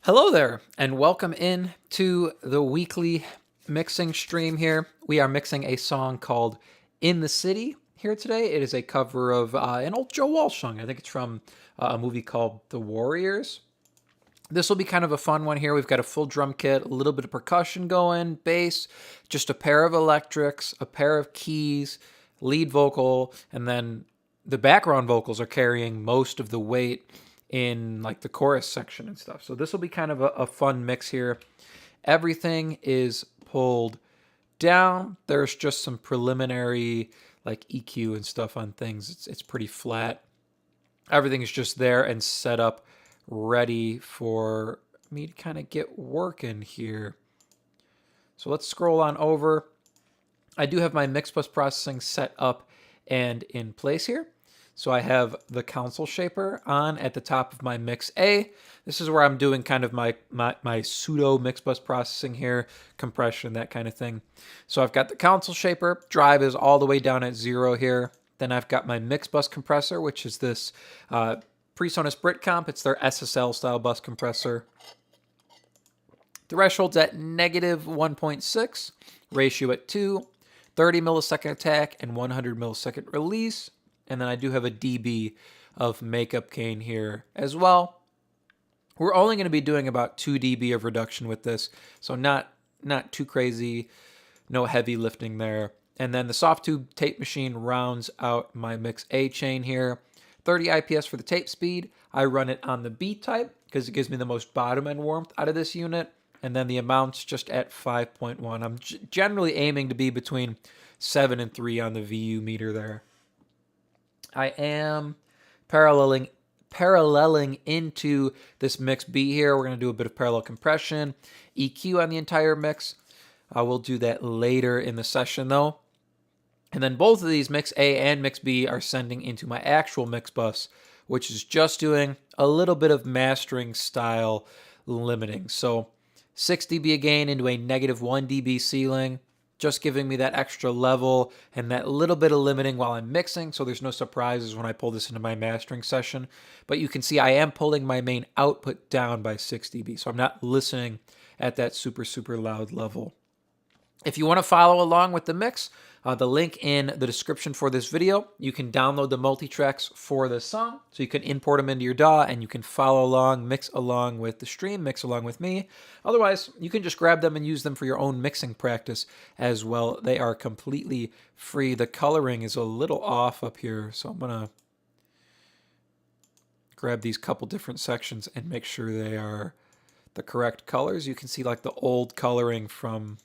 Hello there, and welcome in to the weekly mixing stream here. We are mixing a song called In the City here today. It is a cover of an old Joe Walsh song. I think it's from a movie called The Warriors. This will be kind of a fun one here. We've got a full drum kit, a little bit of percussion going, bass, just a pair of electrics, a pair of keys, lead vocal, and then the background vocals are carrying most of the weight in like the chorus section and stuff. So this will be kind of a fun mix here. Everything is pulled down. There's just some preliminary like EQ and stuff on things. It's pretty flat. Everything is just there and set up ready for me to kind of get working here. So let's scroll on over. I do have my mix bus processing set up and in place here. So I have the console shaper on at the top of my mix A. This is where I'm doing kind of my pseudo mix bus processing here, compression, that kind of thing. So I've got the console shaper, drive is all the way down at 0 here. Then I've got my mix bus compressor, which is this PreSonus Britcomp. It's their SSL style bus compressor. Threshold's at -1.6, ratio at 2, 30 millisecond attack and 100 millisecond release. And then I do have a dB of makeup gain here as well. We're only going to be doing about 2 dB of reduction with this, so not too crazy, no heavy lifting there. And then the soft tube tape machine rounds out my mix A chain here. 30 IPS for the tape speed. I run it on the B type because it gives me the most bottom end warmth out of this unit. And then the amount's just at 5.1. I'm generally aiming to be between 7 and 3 on the VU meter there. I am paralleling into this mix B here. We're going to do a bit of parallel compression, EQ on the entire mix. We'll do that later in the session though. And then both of these, mix A and mix B, are sending into my actual mix bus, which is just doing a little bit of mastering style limiting. So 6 dB gain into a -1 dB ceiling, just giving me that extra level and that little bit of limiting while I'm mixing, so there's no surprises when I pull this into my mastering session. But you can see I am pulling my main output down by 6 dB, so I'm not listening at that super, super loud level. If you want to follow along with the mix, the link in the description for this video, you can download the multitracks for this song, so you can import them into your DAW and you can follow along, mix along with the stream, mix along with me. Otherwise, you can just grab them and use them for your own mixing practice as well. They are completely free. The coloring is a little off up here, so I'm going to grab these couple different sections and make sure they are the correct colors. You can see like the old coloring from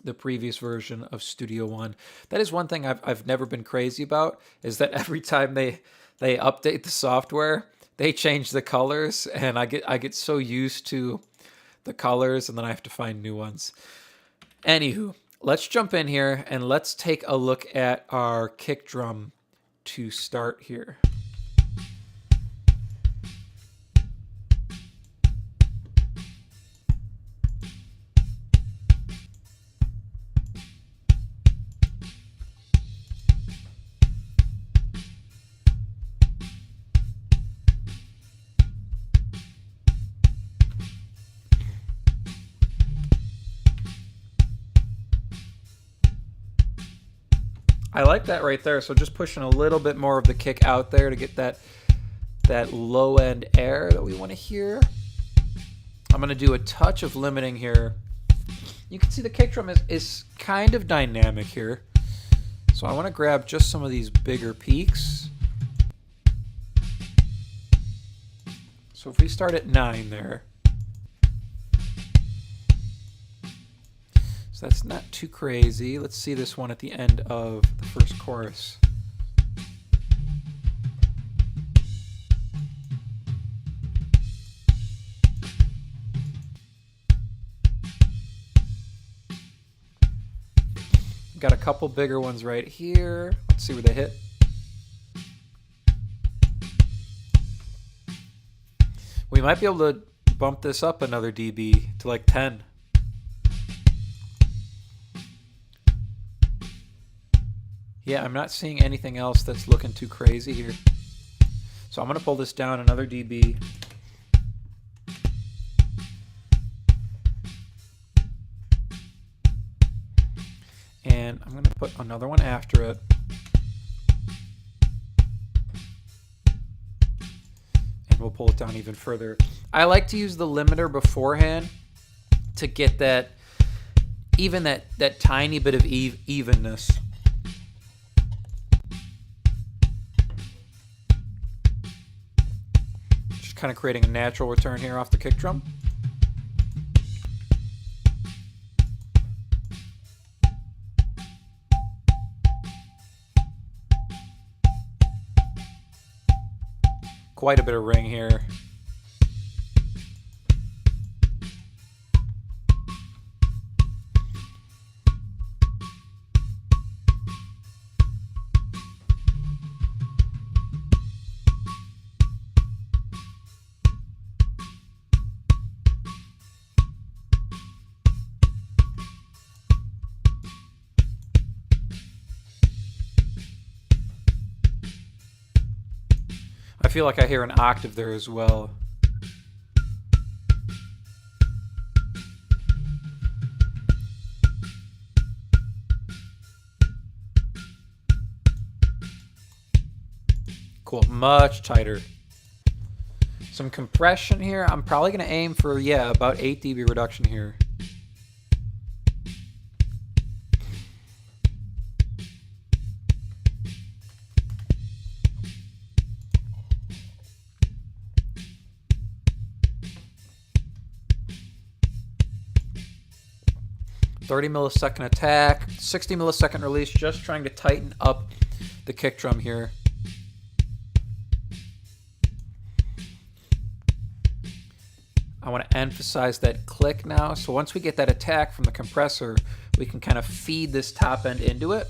the previous version of Studio One. That is one thing I've never been crazy about, is that every time they update the software, they change the colors, and I get so used to the colors, and then I have to find new ones. Anywho, let's jump in here and let's take a look at our kick drum to start here. I like that right there. So just pushing a little bit more of the kick out there to get that low end air that we want to hear. I'm going to do a touch of limiting here. You can see the kick drum is kind of dynamic here. So I want to grab just some of these bigger peaks. So if we start at 9 there. So that's not too crazy. Let's see this one at the end of the first chorus. Got a couple bigger ones right here. Let's see where they hit. We might be able to bump this up another dB to like 10. Yeah, I'm not seeing anything else that's looking too crazy here. So I'm going to pull this down another dB. put another one after it. And we'll pull it down even further. I like to use the limiter beforehand to get that, even that tiny bit of evenness. Just kind of creating a natural return here off the kick drum. Quite a bit of ring here. I feel like I hear an octave there as well. Cool, much tighter. Some compression here. I'm probably going to aim for, yeah, about 8 dB reduction here. .30 millisecond attack, 60 millisecond release, just trying to tighten up the kick drum here. I want to emphasize that click now. So once we get that attack from the compressor, we can kind of feed this top end into it.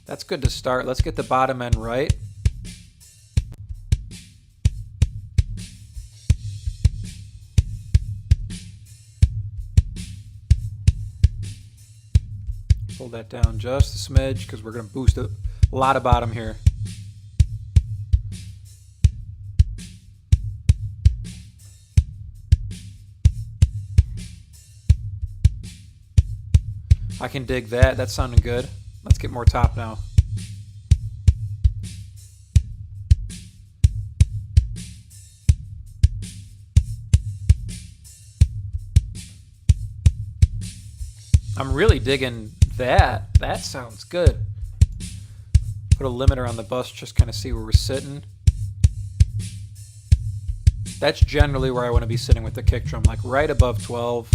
That's good to start. Let's get the bottom end right. Pull that down just a smidge because we're going to boost a lot of bottom here. I can dig that. That's sounding good. Let's get more top now. I'm really digging that. That sounds good. Put a limiter on the bus, just kind of see where we're sitting. That's generally where I want to be sitting with the kick drum, like right above 12.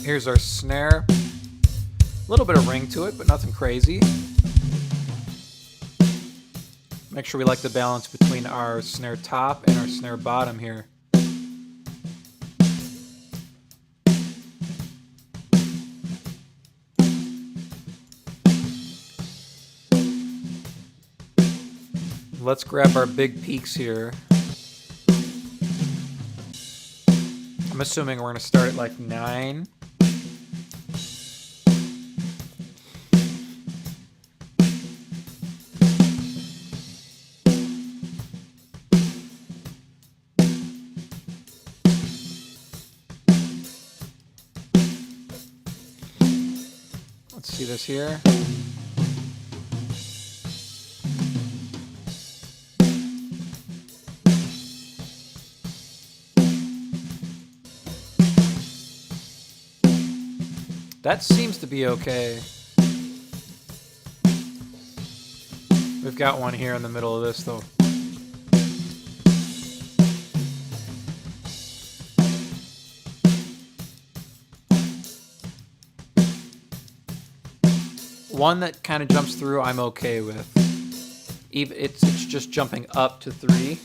Here's our snare. A little bit of ring to it, but nothing crazy. Make sure we like the balance between our snare top and our snare bottom here. Let's grab our big peaks here. I'm assuming we're going to start at like 9. Let's see this here. That seems to be okay. We've got one here in the middle of this though. One that kind of jumps through, I'm okay with. Even it's just jumping up to 3.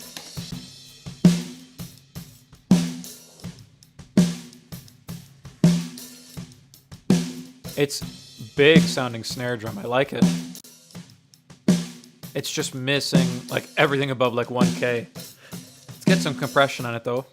It's big sounding snare drum. I like it. It's just missing like everything above like 1K. Let's get some compression on it though.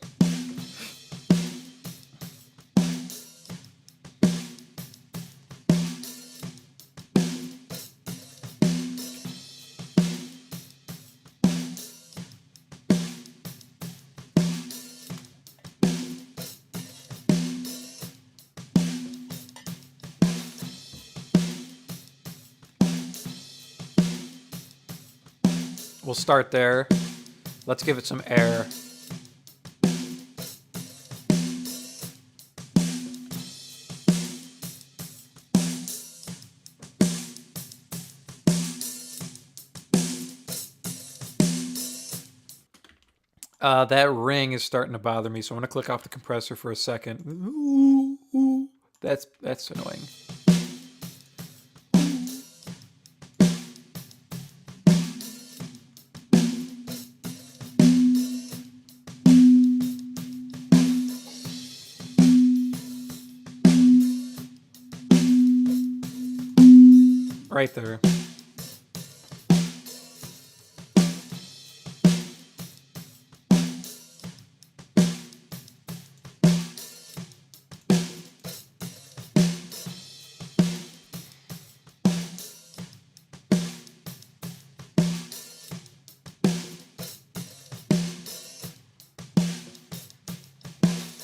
We'll start there. Let's give it some air. That ring is starting to bother me, so I'm going to click off the compressor for a second. Ooh. That's annoying. Right there.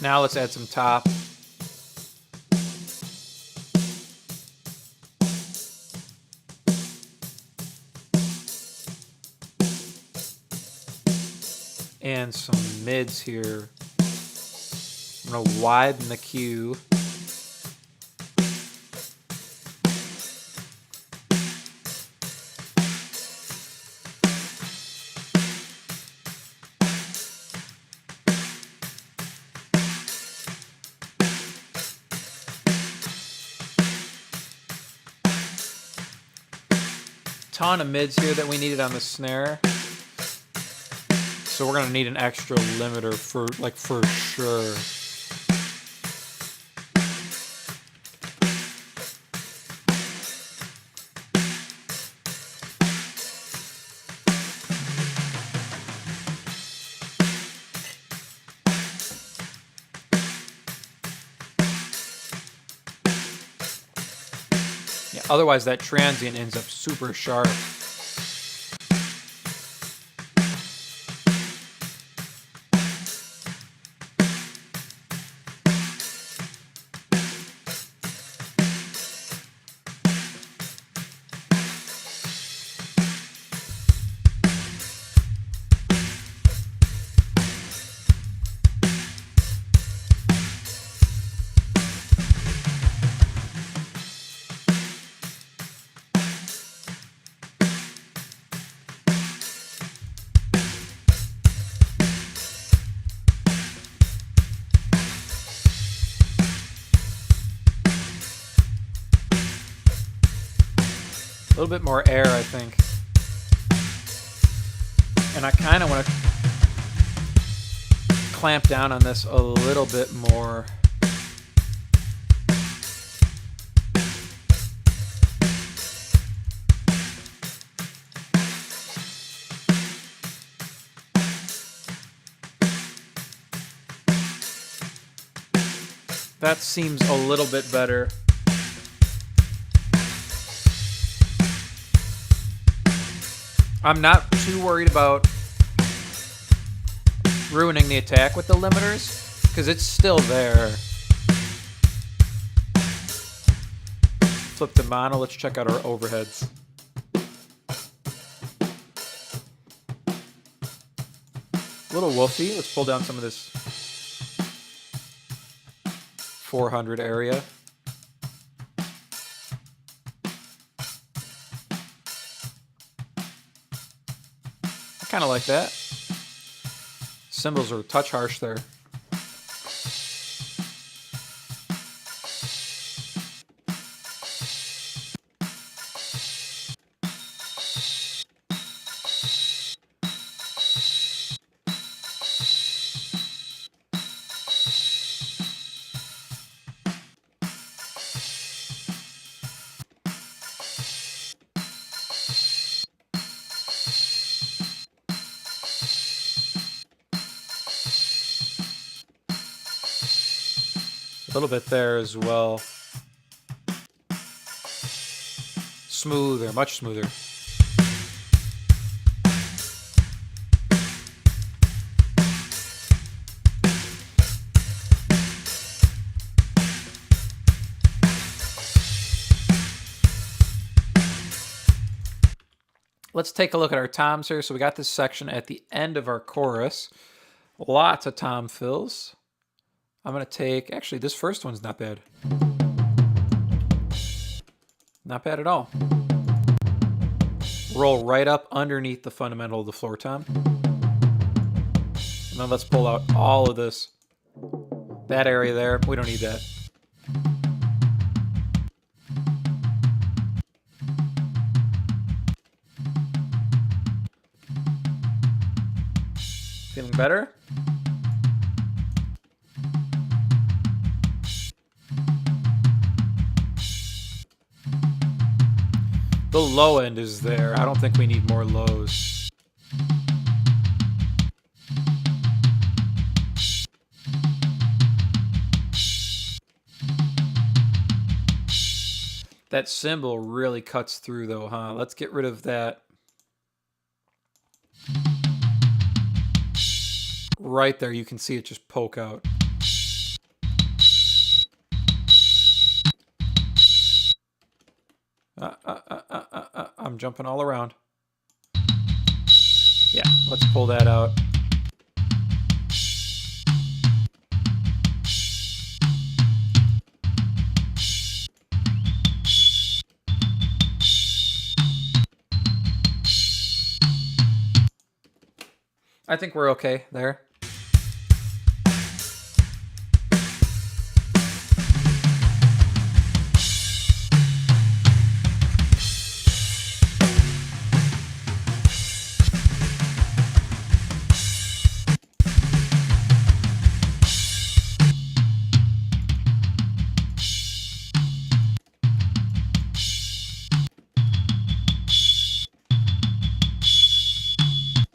Now let's add some top. And some mids here. I'm going to widen the cue. Ton of mids here that we needed on the snare. So we're gonna need an extra limiter for sure. Yeah, otherwise that transient ends up super sharp. A little bit more air, I think. And I kind of want to clamp down on this a little bit more. That seems a little bit better. I'm not too worried about ruining the attack with the limiters, because it's still there. Flip to mono, let's check out our overheads. A little woofy, let's pull down some of this 400 area. I kind of like that. Cymbals are a touch harsh there. A little bit there as well. Smoother, much smoother. Let's take a look at our toms here. So we got this section at the end of our chorus. Lots of tom fills. I'm going to take, actually, this first one's not bad. Not bad at all. Roll right up underneath the fundamental of the floor tom. And then let's pull out all of this. That area there, we don't need that. Feeling better? The low end is there. I don't think we need more lows. That cymbal really cuts through though, huh? Let's get rid of that. Right there, you can see it just poke out. I'm jumping all around. Yeah, let's pull that out. I think we're okay there.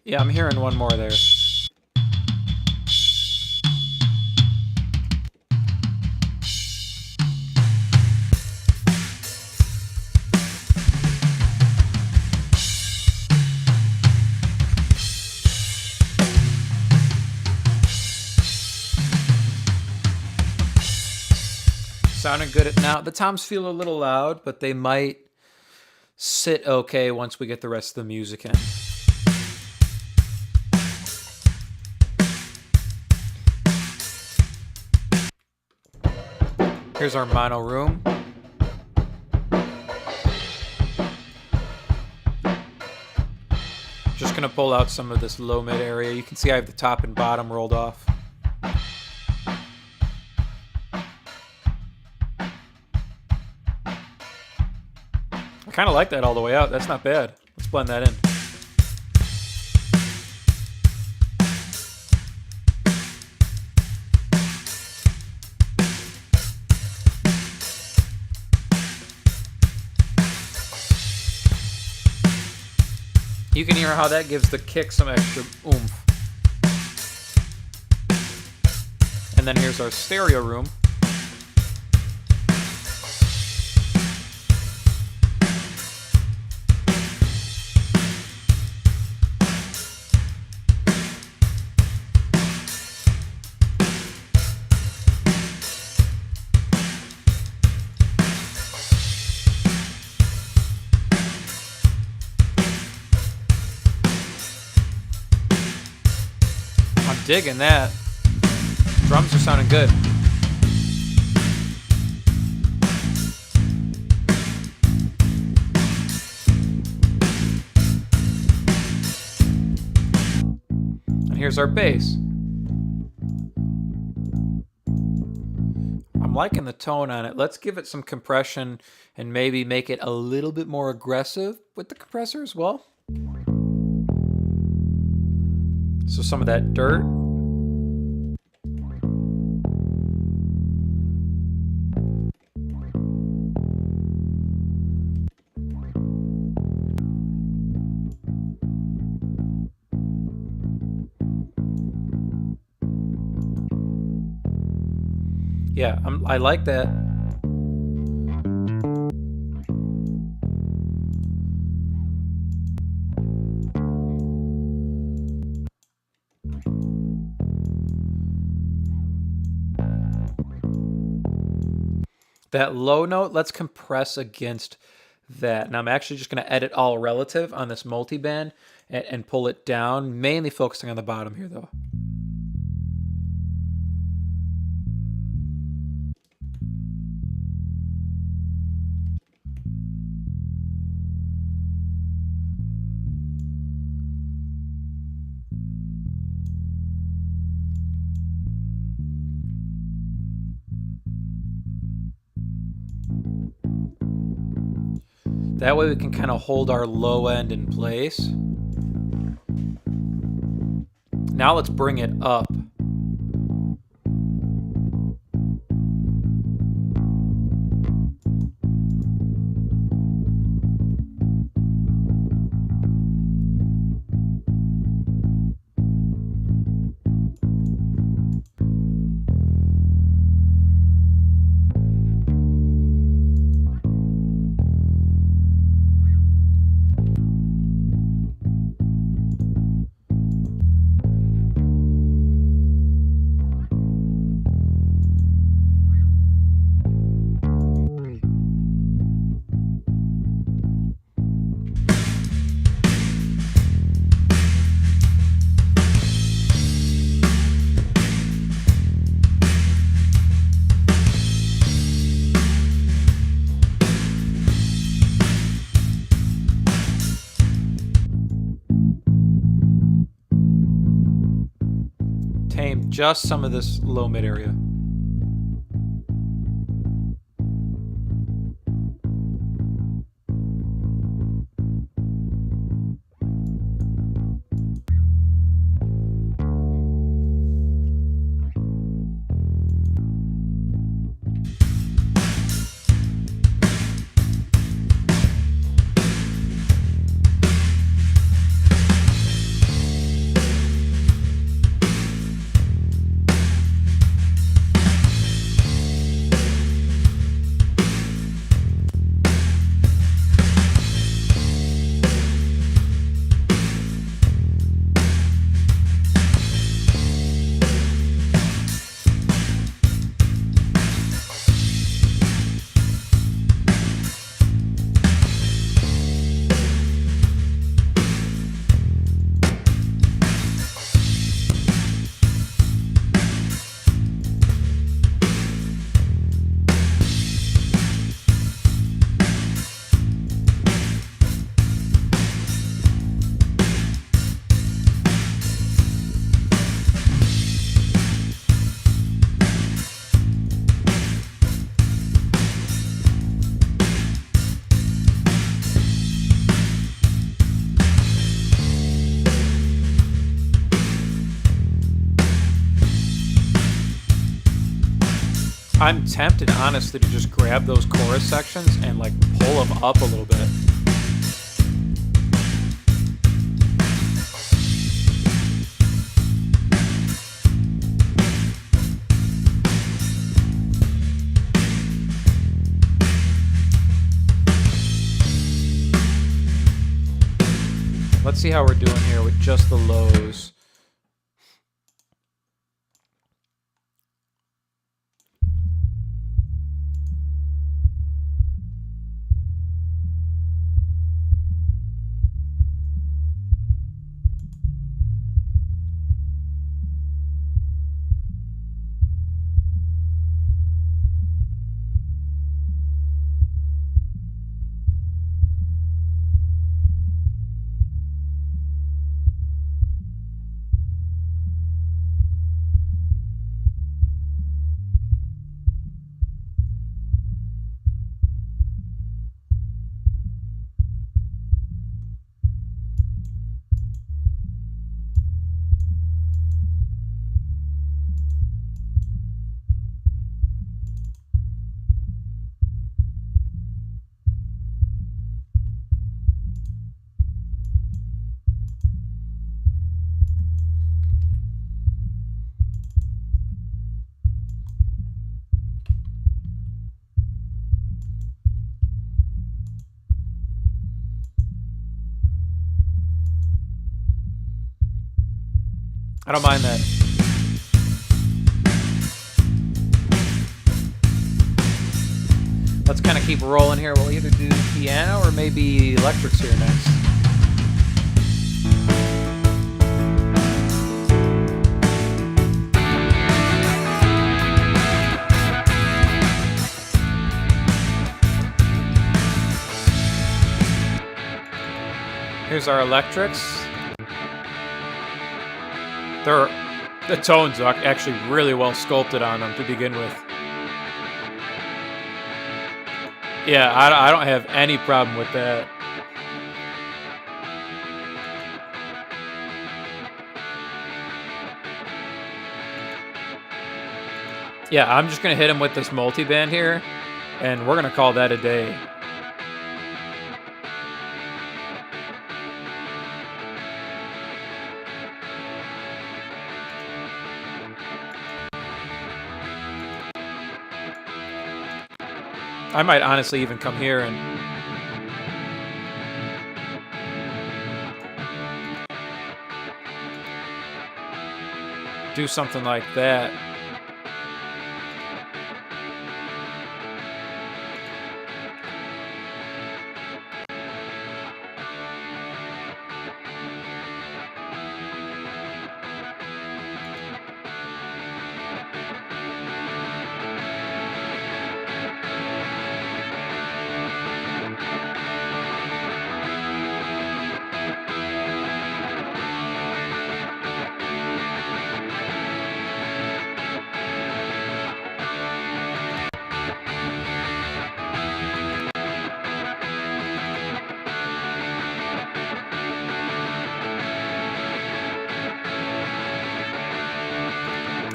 Yeah, I'm hearing one more there. Sounding good at now. The toms feel a little loud, but they might sit okay once we get the rest of the music in. Here's our mono room. Just gonna pull out some of this low mid area. You can see I have the top and bottom rolled off. I kind of like that all the way out. That's not bad. Let's blend that in. You can hear how that gives the kick some extra oomph. And then here's our stereo room. Digging that. Drums are sounding good. And here's our bass. I'm liking the tone on it. Let's give it some compression and maybe make it a little bit more aggressive with the compressor as well. So some of that dirt. Yeah, I like that. That low note, let's compress against that. Now I'm actually just going to edit all relative on this multiband and pull it down, mainly focusing on the bottom here though. That way we can kind of hold our low end in place. Now let's bring it up. Tame just some of this low mid area. I'm tempted, honestly, to just grab those chorus sections and like pull them up a little bit. Let's see how we're doing here with just the lows. I don't mind that. let's kind of keep rolling here. We'll either do piano or maybe electrics here next. Here's our electrics. The tones are actually really well sculpted on them to begin with. Yeah, I don't have any problem with that. Yeah, I'm just going to hit him with this multiband here, and we're going to call that a day. I might honestly even come here and do something like that.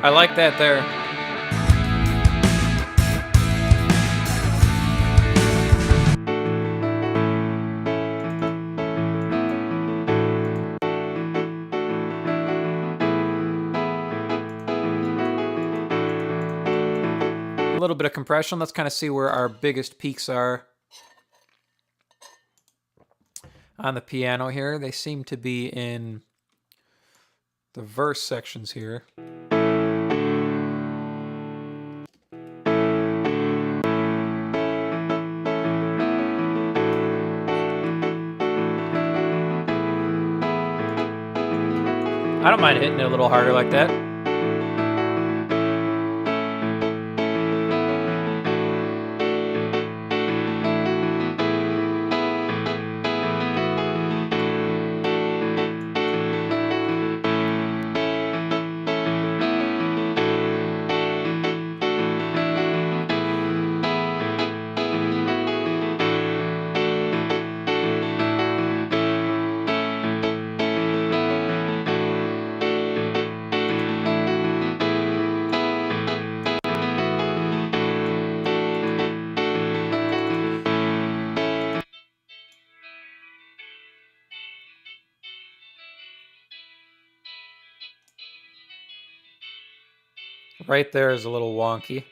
I like that there. A little bit of compression. Let's kind of see where our biggest peaks are on the piano here. They seem to be in the verse sections here. I don't mind hitting it a little harder like that. Right there is a little wonky.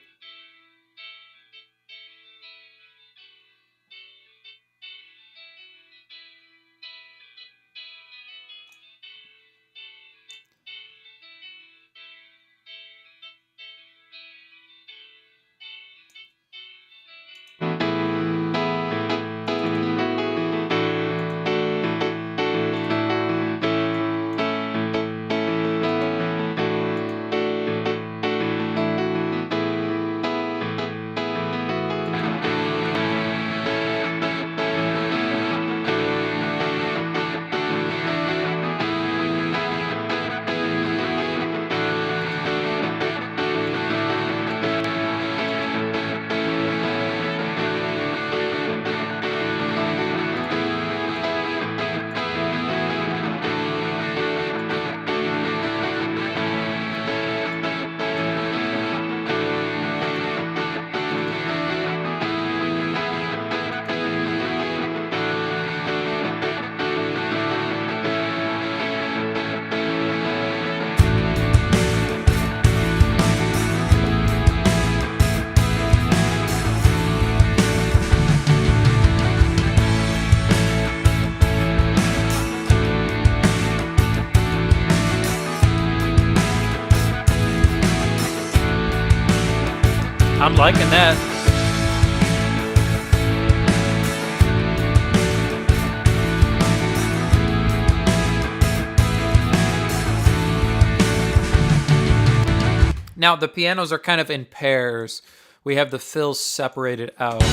I'm liking that. Now the pianos are kind of in pairs. We have the fills separated out.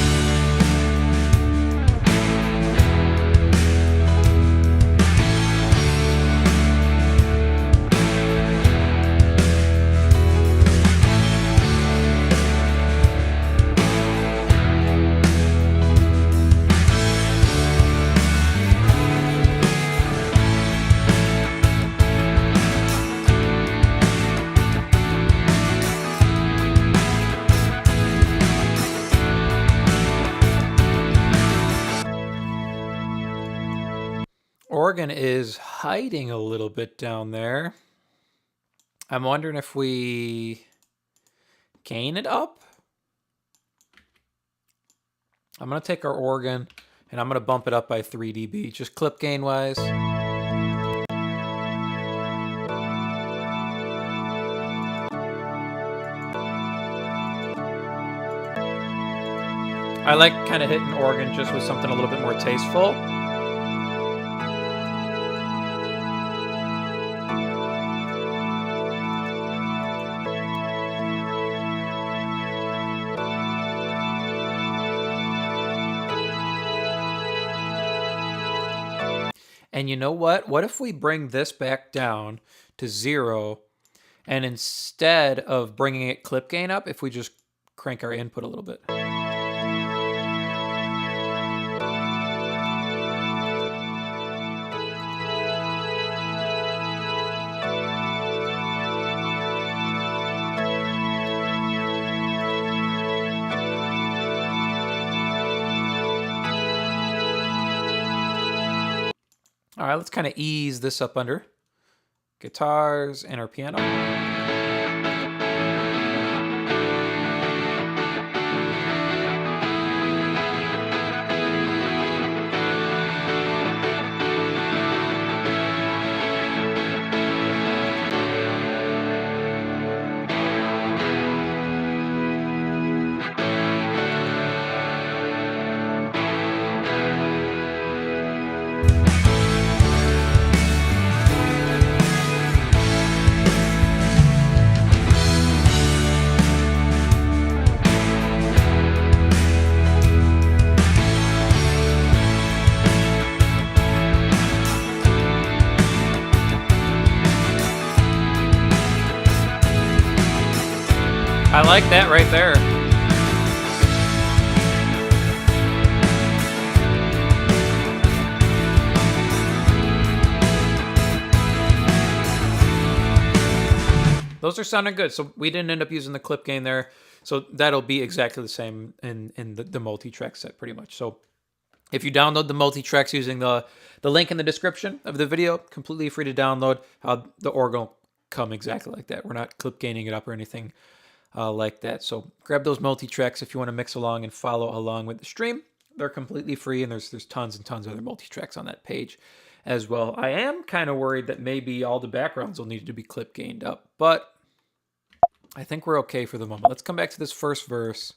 Organ is hiding a little bit down there. I'm wondering if we gain it up. I'm going to take our organ and I'm going to bump it up by 3 dB, just clip gain wise. I like kind of hitting organ just with something a little bit more tasteful. And you know what? What if we bring this back down to 0, and instead of bringing it clip gain up, if we just crank our input a little bit. All right, let's kind of ease this up under guitars and our piano. I like that right there. Those are sounding good. So we didn't end up using the clip gain there. So that'll be exactly the same in the multi-track set pretty much. So if you download the multi-tracks using the link in the description of the video, completely free to download. The organ will come exactly like that. We're not clip gaining it up or anything like that. So grab those multi-tracks if you want to mix along and follow along with the stream. They're completely free, and there's tons and tons of other multi-tracks on that page as well. I am kind of worried that maybe all the backgrounds will need to be clip gained up, but I think we're okay for the moment. Let's come back to this first verse,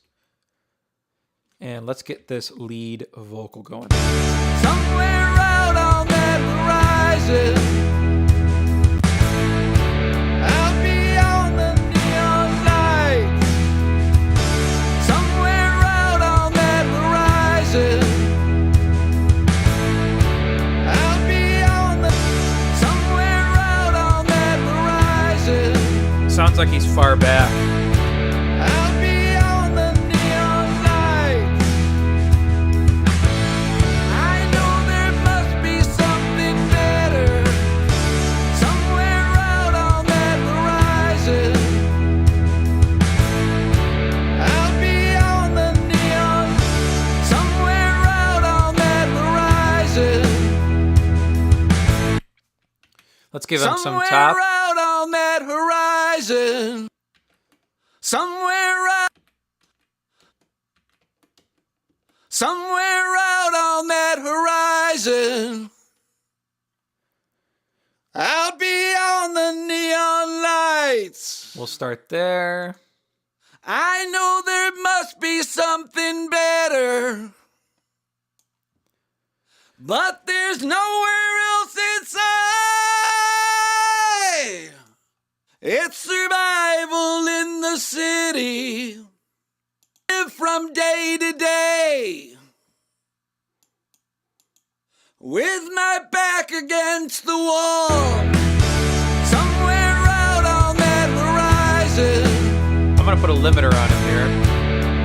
and let's get this lead vocal going. Somewhere out on that horizon, out beyond the neon lights. Somewhere out on that horizon, out beyond the. Somewhere out on that horizon. Sounds like he's far back. Out beyond the neon lights. I know there must be something better. Somewhere out on that horizon. Out beyond the neon. Somewhere out on that horizon. Let's give him some Somewhere top. out on that horizon. Somewhere out on that horizon, out beyond the neon lights. We'll start there. I know there must be something better, but there's nowhere else inside. It's survival in city, live from day to day, with my back against the wall, somewhere out on that horizon. I'm gonna put a limiter on him here.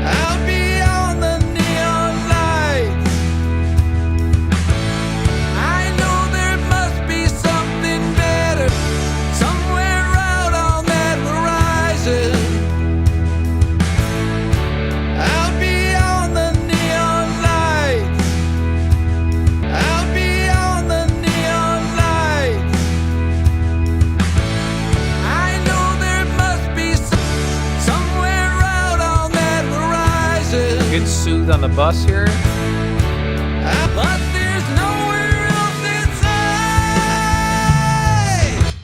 I'll be on the neon lights. I know there must be something better, somewhere out on that horizon. I'll be on the neon lights. I'll be on the neon lights. I know there must be somewhere out on that horizon. Good soothe on the bus here. But there's nowhere else inside.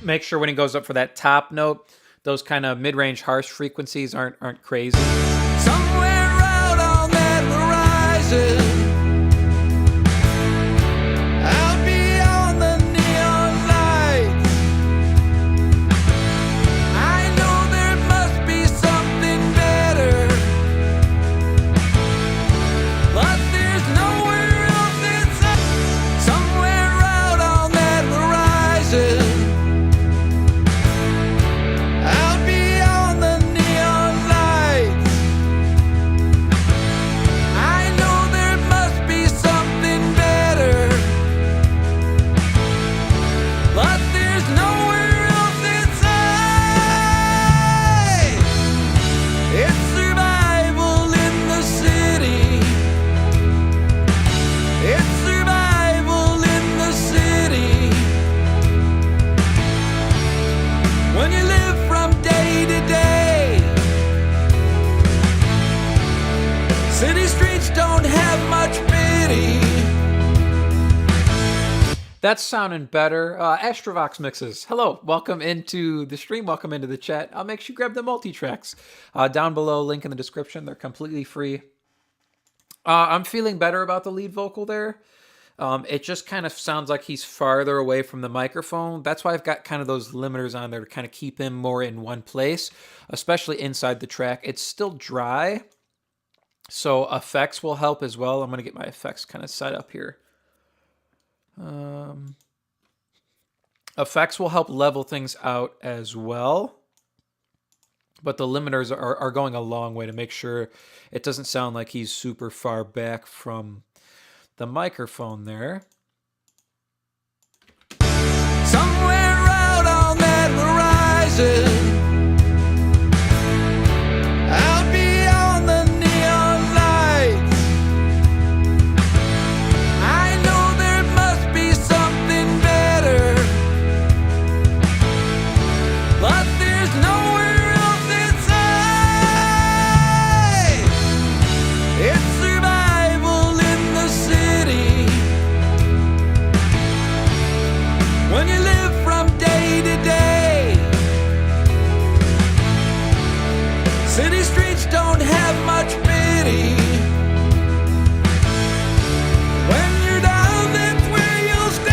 Make sure when he goes up for that top note, those kind of mid-range harsh frequencies aren't crazy. Somewhere out on that horizon. I'll be on the neon lights. I know there must be something better, but there's nowhere else inside. Somewhere out on that horizon. I'll be on the neon lights. I know there must be something better, but there's nowhere else inside. It's survival in the city. It's survival in the city. When you live from day to day, city streets don't have much pity. That's sounding better. Astrovox mixes. Hello, welcome into the stream. Welcome into the chat. I'll make sure you grab the Multitracks. Down below, link in the description. They're completely free. I'm feeling better about the lead vocal there. It just kind of sounds like he's farther away from the microphone. That's why I've got kind of those limiters on there to kind of keep him more in one place, especially inside the track. It's still dry, so effects will help as well. I'm going to get my effects kind of set up here. Effects will help level things out as well, but the limiters are going a long way to make sure it doesn't sound like he's super far back from the microphone there. Somewhere out on that horizon. I'll be on the neon lights. I know there must be something better, but there's nowhere else inside. It's survival in the city. When you live from day to day, city streets don't have much pity. When you're down, that's where you'll stay.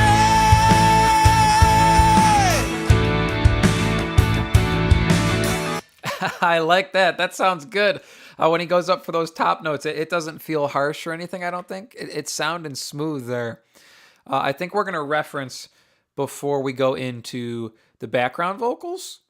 I like that. That sounds good. When he goes up for those top notes, it doesn't feel harsh or anything, I don't think. It's sounding smooth there. I think we're going to reference before we go into the background vocals.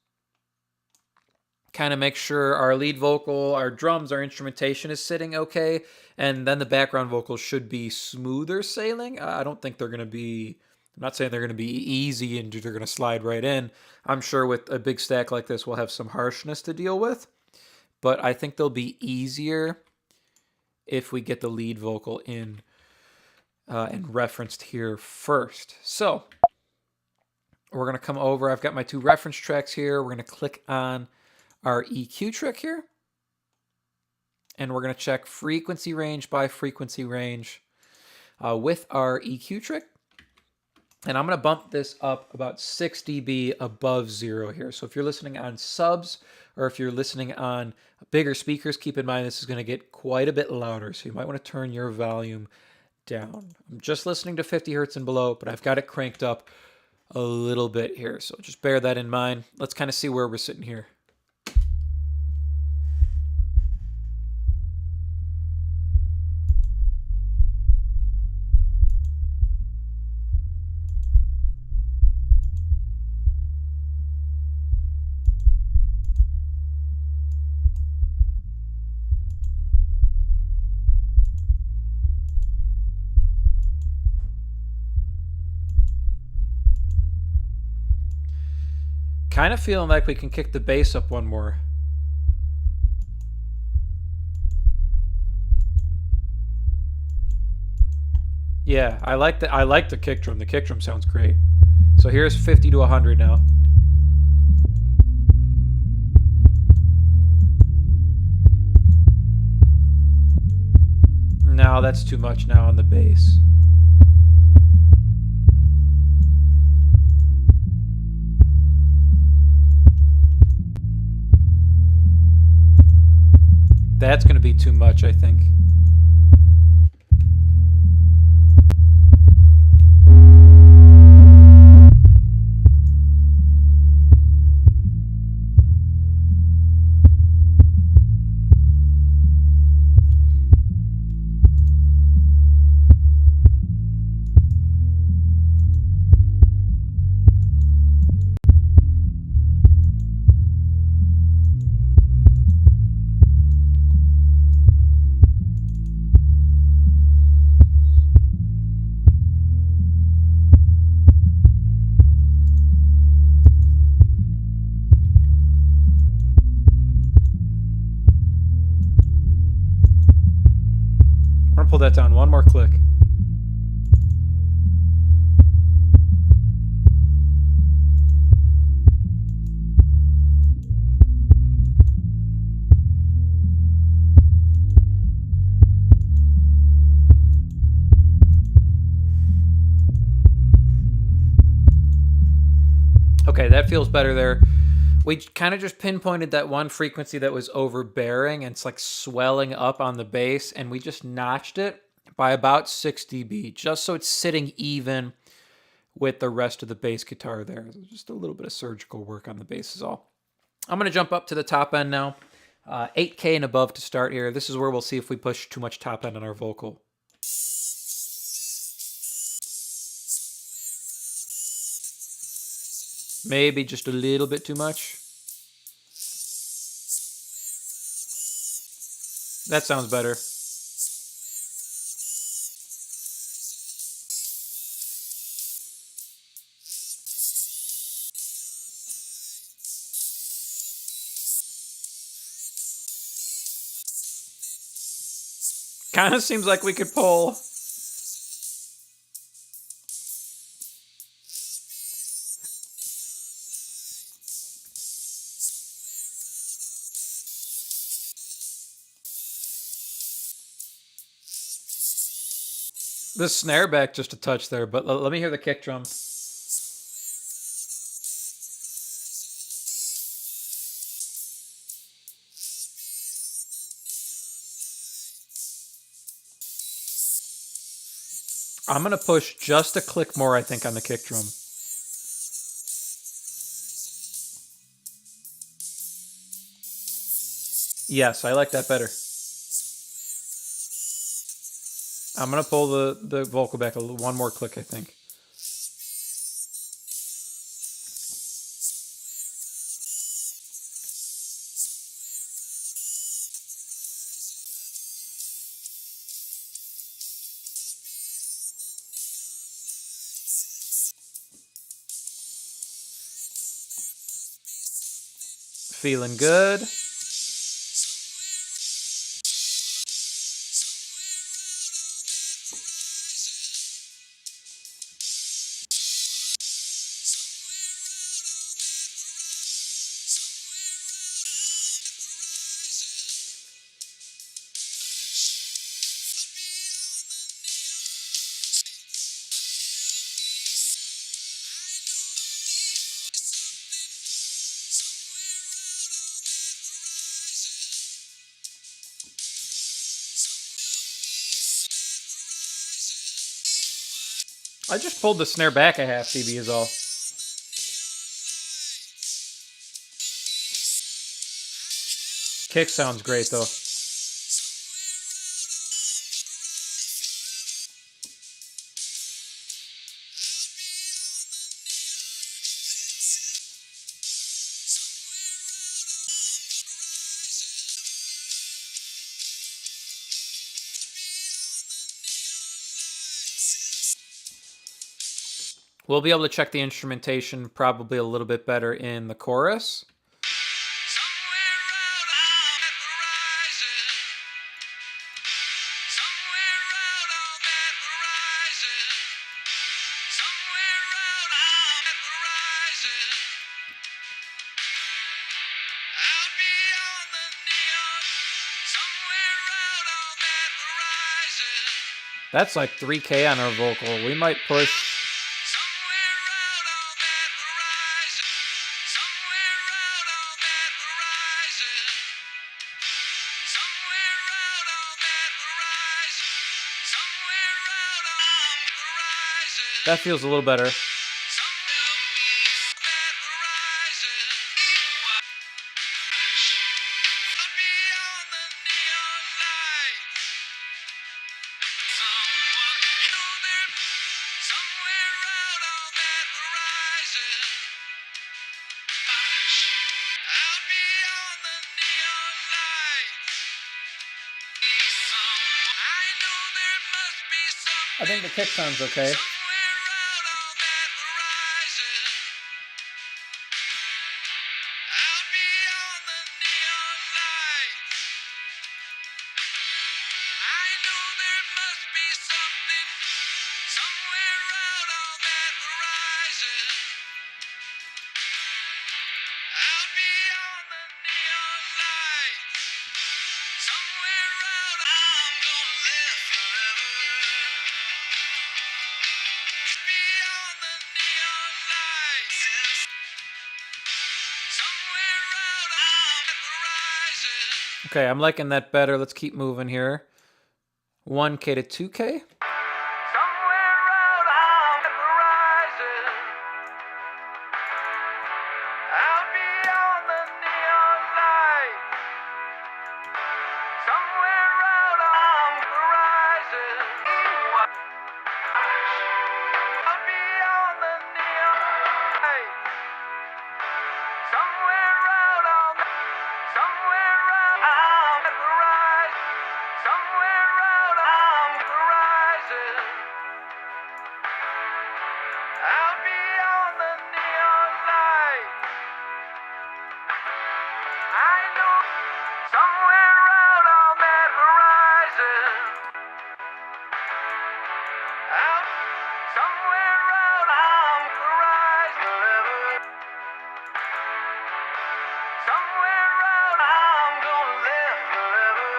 Kind of make sure our lead vocal, our drums, our instrumentation is sitting okay. And then the background vocals should be smoother sailing. I don't think they're going to be... I'm not saying they're going to be easy and they're going to slide right in. I'm sure with a big stack like this, we'll have some harshness to deal with. But I think they'll be easier if we get the lead vocal in and referenced here first. So we're going to come over. I've got my two reference tracks here. We're going to click on our EQ trick here. And we're going to check frequency range by frequency range with our EQ trick. And I'm going to bump this up about 6 dB above 0 here. So if you're listening on subs or if you're listening on bigger speakers, keep in mind this is going to get quite a bit louder. So you might want to turn your volume down. I'm just listening to 50 hertz and below, but I've got it cranked up a little bit here. So just bear that in mind. Let's kind of see where we're sitting here. Kind of feeling like we can kick the bass up one more. Yeah, I like the kick drum. The kick drum sounds great. So here's 50 to 100 now. No, that's too much now on the bass. That's going to be too much, I think. I'm gonna pull that down one more click. Okay, that feels better there. We kind of just pinpointed that one frequency that was overbearing and it's like swelling up on the bass, and we just notched it by about 6 dB, just so it's sitting even with the rest of the bass guitar there. Just a little bit of surgical work on the bass is all. I'm going to jump up to the top end now. 8K and above to start here. This is where we'll see if we push too much top end on our vocal. Maybe just a little bit too much. That sounds better. Kind of seems like we could pull. The snare back just a touch there, but let me hear the kick drum. I'm going to push just a click more, I think, on the kick drum. Yes, I like that better. I'm going to pull the vocal back one more click, I think. Feeling good. I just pulled the snare back a half dB is all. Kick sounds great though. We'll be able to check the instrumentation probably a little bit better in the chorus. Somewhere out on that horizon. Somewhere out on that horizon. Somewhere out on that horizon. Out beyond the neon. Somewhere out on that horizon. That's like 3K on our vocal. We might push. Somewhere out on that horizon. Somewhere out on that horizon. Somewhere out on that horizon. Somewhere out on the horizon. That feels a little better. Somewhere on that horizon. Out beyond the neon lights. Someone, you know they're somewhere out on that horizon. Out beyond the neon lights. I know there must be something I think the kick sounds okay. somewhere out on that horizon. Out beyond the neon lights. I know there must be something somewhere out on that horizon. Out beyond the neon lights. Somewhere out I'm gonna live forever. Beyond the neon lights. Somewhere out on that horizon. Okay, I'm liking that better. Let's keep moving here. 1K to 2K. Somewhere out on the horizon. Out beyond the neon lights. Somewhere out on the horizon. Out beyond the neon lights. Somewhere out on the horizon. Somewhere out on the horizon. Out beyond the neon lights. I know somewhere out on that horizon. Out somewhere out on the horizon. Somewhere out I'm gonna live forever.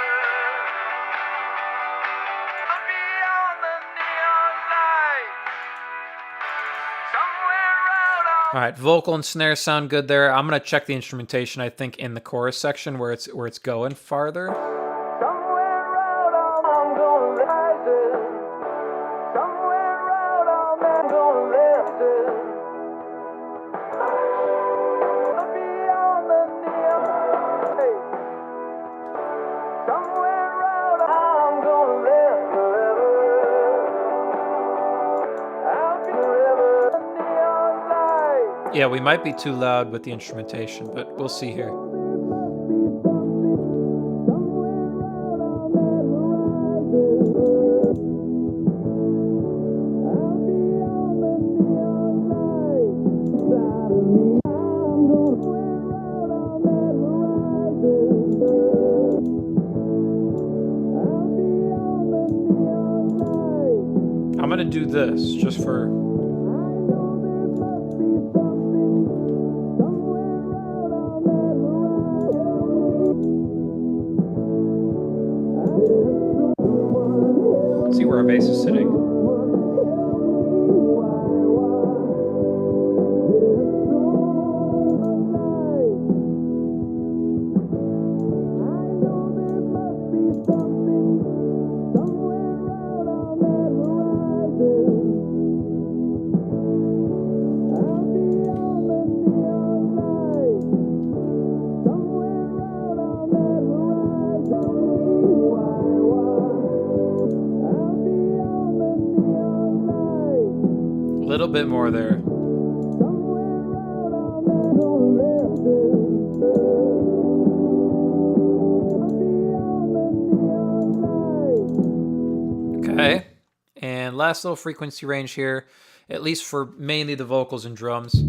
Out beyond the neon lights. Somewhere out on All right, vocal and snare sound good there. I'm gonna check the instrumentation. I think in the chorus section where it's going farther. somewhere out I'm gonna live. Somewhere out I'm gonna live. Out beyond the neon lights. Somewhere out I'm gonna live forever. Out beyond the neon lights. Yeah, we might be too loud with the instrumentation, but we'll see here. I'm gonna do this just for. See where our bass is sitting. A little bit more there. Okay, and last little frequency range here. at least for mainly the vocals and drums.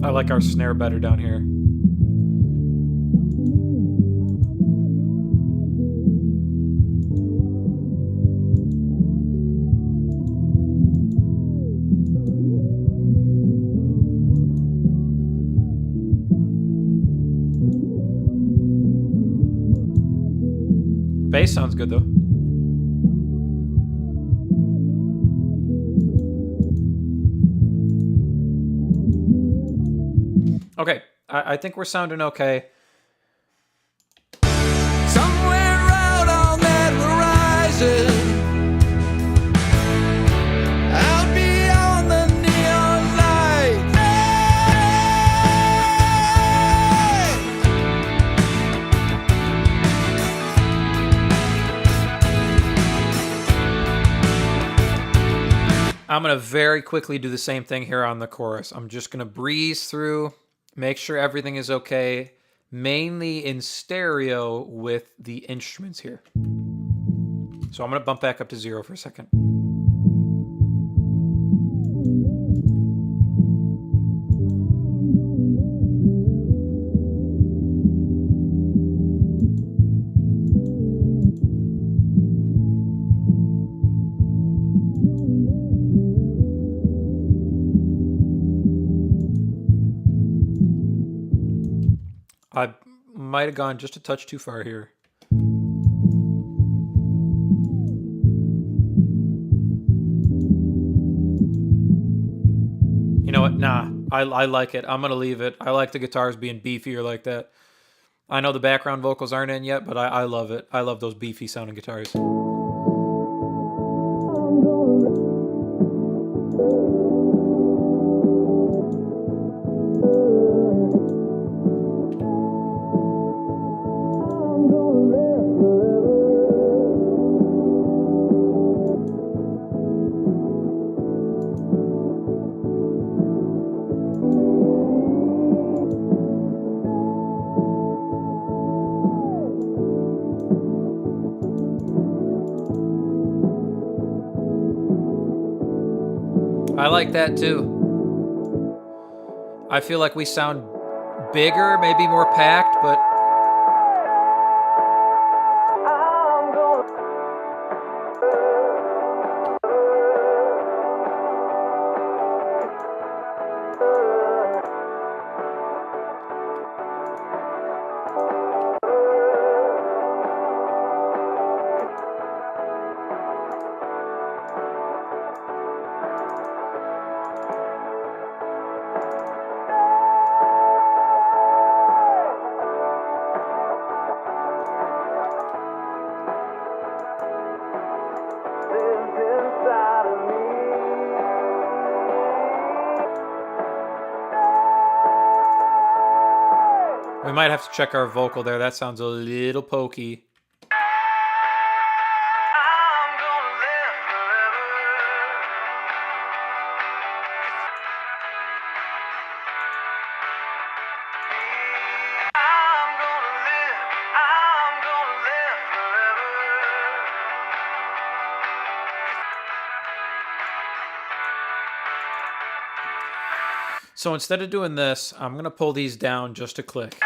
I like our snare better down here. Bass sounds good though. Okay, I think we're sounding okay. Somewhere out on that horizon, out beyond the neon light. I'm going to very quickly do the same thing here on the chorus. I'm just going to breeze through, make sure everything is okay, mainly in stereo with the instruments here. So I'm going to bump back up to 0 for a second. I might have gone just a touch too far here. You know what? Nah, I like it. I'm going to leave it. I like the guitars being beefier like that. I know the background vocals aren't in yet, but I love it. I love those beefy sounding guitars. I like that too. I feel like we sound bigger, maybe more packed, but we might have to check our vocal there. That sounds a little pokey. So instead of doing this, I'm going to pull these down just a click.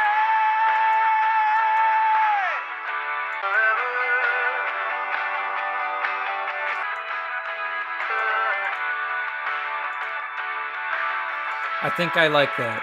I think I like that.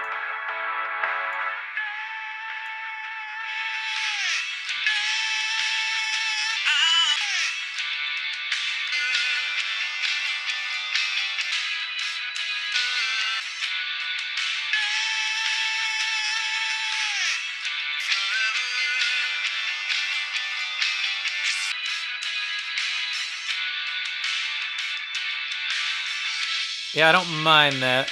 Yeah, I don't mind that.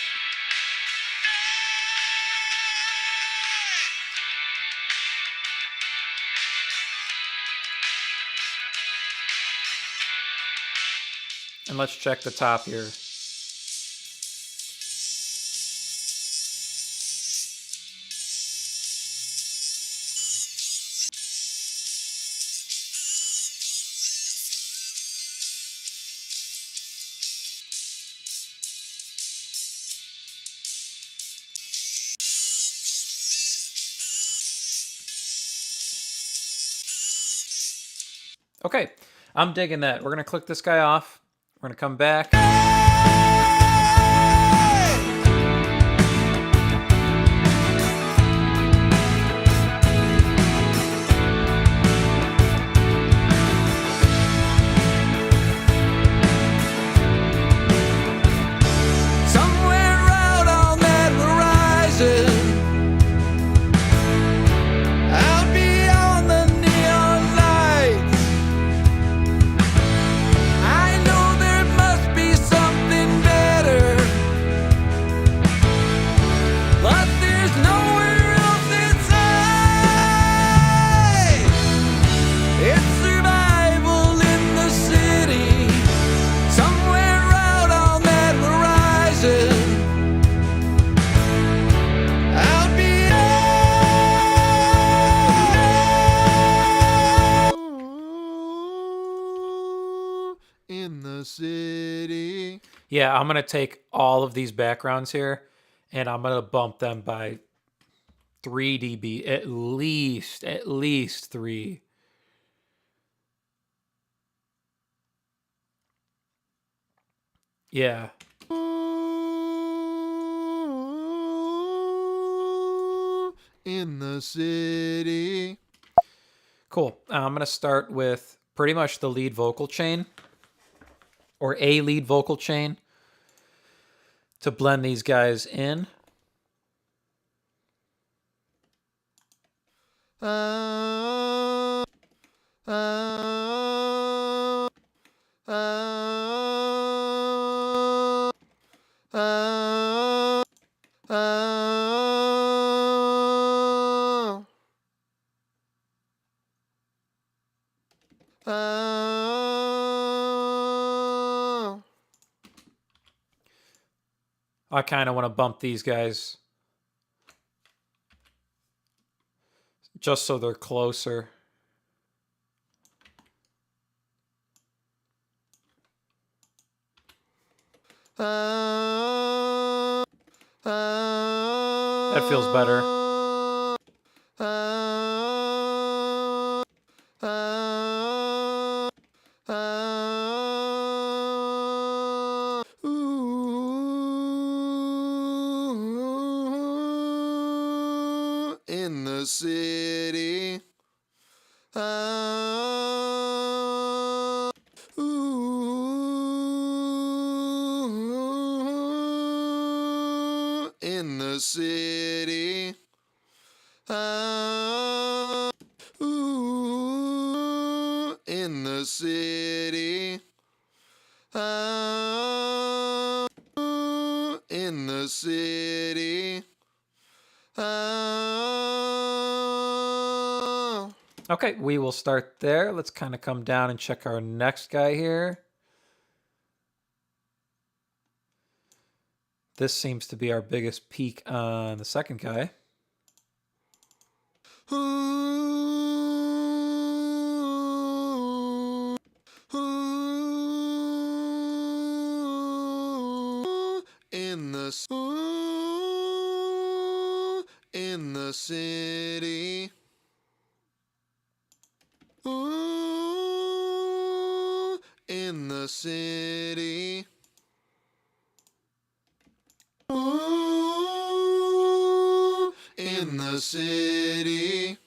And let's check the top here. Okay, I'm digging that. We're going to click this guy off. We're going to come back. Somewhere out on that horizon, out beyond the neon lights, I know there must be something better, but there's nowhere else in sight. It's survival in the city, somewhere out on that horizon, out beyond in the city. Yeah, I'm going to take all of these backgrounds here, and I'm going to bump them by 3 dB, at least 3. Yeah. In the city. Cool. I'm going to start with pretty much the lead vocal chain, or a lead vocal chain, to blend these guys in. I kind of want to bump these guys just so they're closer. That feels better. In the city. In the city. In the city. In the city. Okay, we will start there. Let's kind of come down and check our next guy here. This seems to be our biggest peak on the second guy. In the city. In the city. In the city.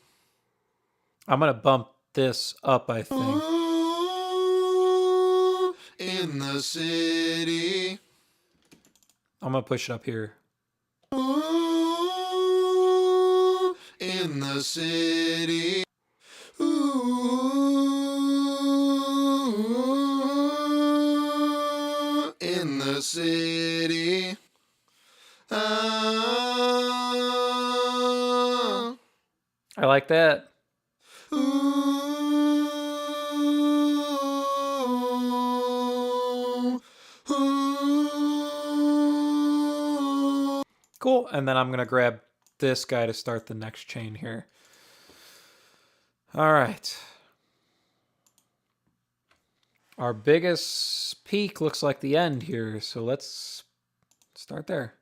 I'm going to bump this up, I think. In the city. I'm going to push it up here. In the city. In the city. I like that. Cool. And then I'm going to grab this guy to start the next chain here. All right. Our biggest peak looks like the end here, so let's start there.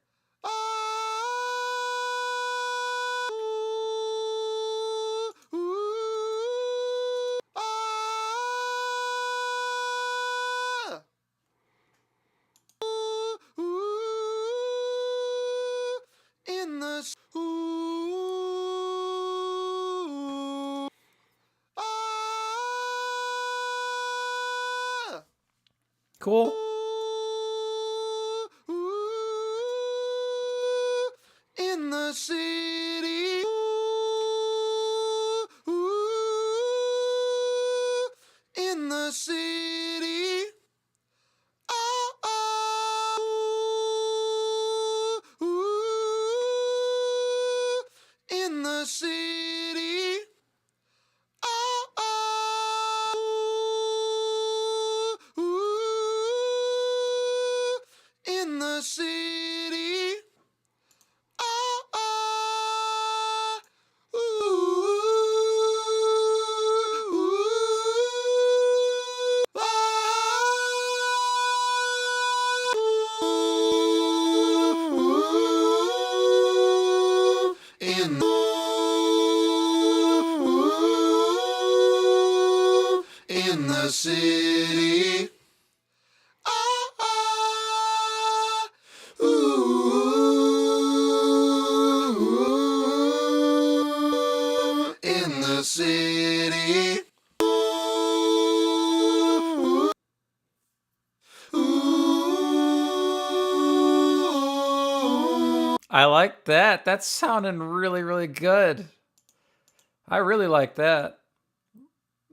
Cool. In the city. In the city. Oh, oh, in the city. Oh, oh, in the city. Oh, in the city. In the city. I like that. That's sounding really, really good. I really like that.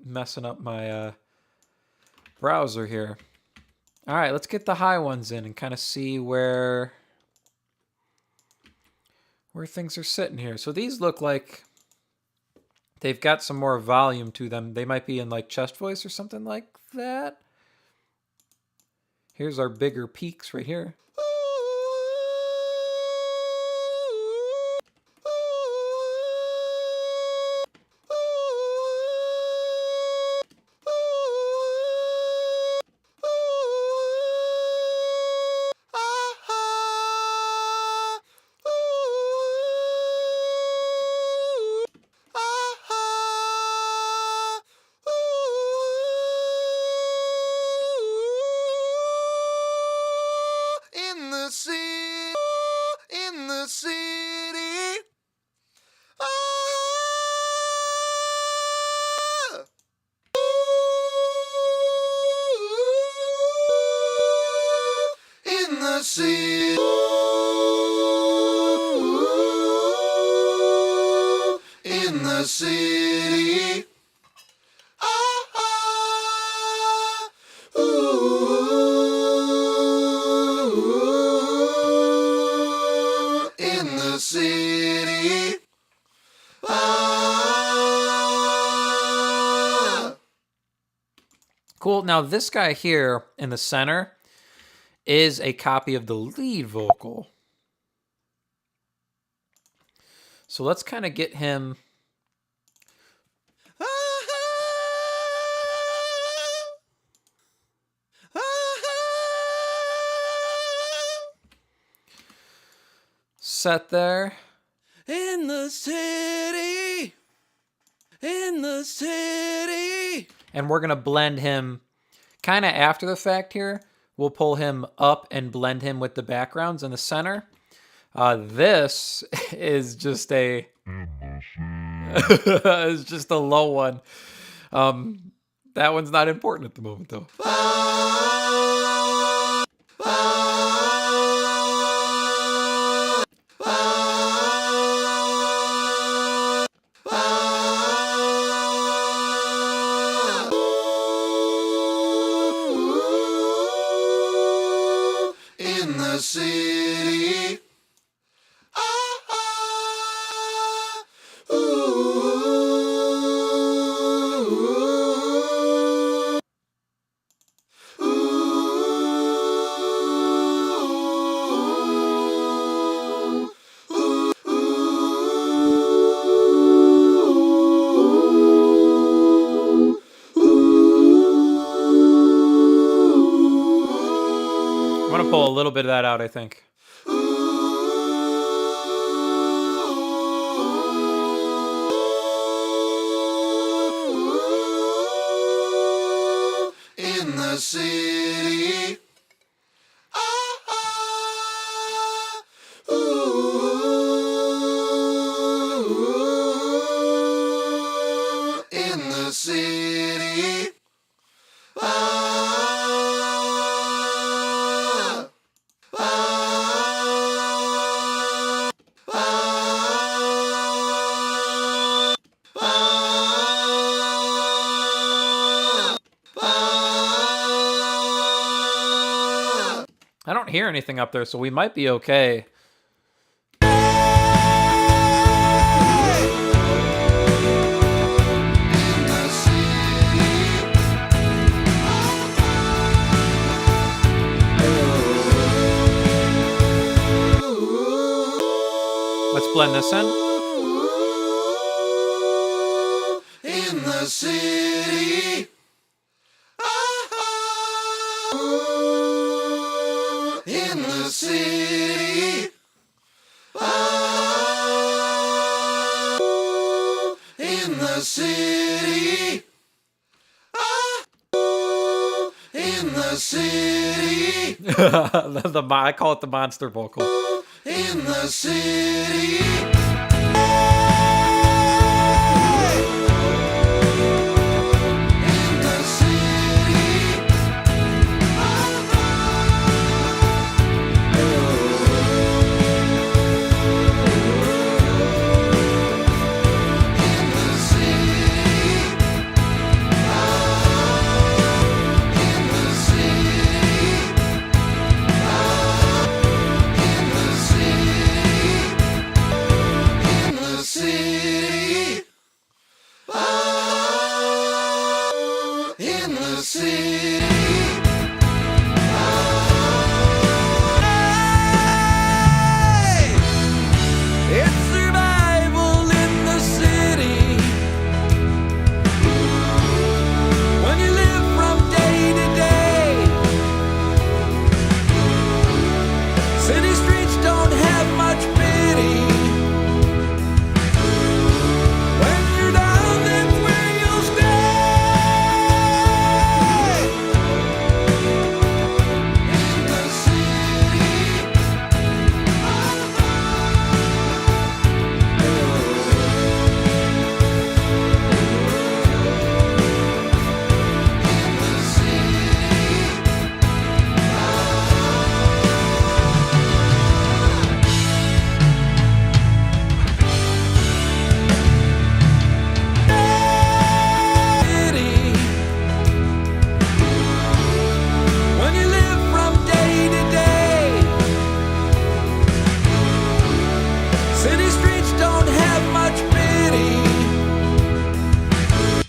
Messing up my browser here. All right, let's get the high ones in and kind of see where things are sitting here. So these look like they've got some more volume to them. They might be in like chest voice or something like that. Here's our bigger peaks right here. In the city. In the city. In the city. In the city. In the city. Cool. Now this guy here in the center is a copy of the lead vocal. So let's kind of get him. Set there. In the city. In the city. And we're going to blend him kind of after the fact here. We'll pull him up and blend him with the backgrounds in the center. This is just a it's just a low one. That one's not important at the moment though. In the city. I'm going to pull a little bit of that out, I think. In the city. In the city. I don't hear anything up there, so we might be okay. Let's blend this in. In the city. In the city. In the city. In the city. I call it the monster vocal. In the city.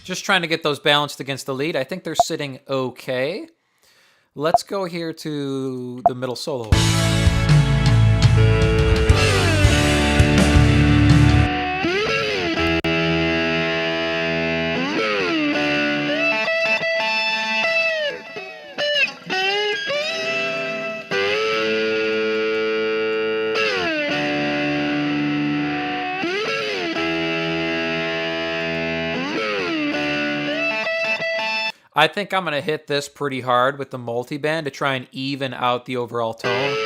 Just trying to get those balanced against the lead. I think they're sitting okay. Let's go here to the middle solo. I think I'm going to hit this pretty hard with the multiband to try and even out the overall tone.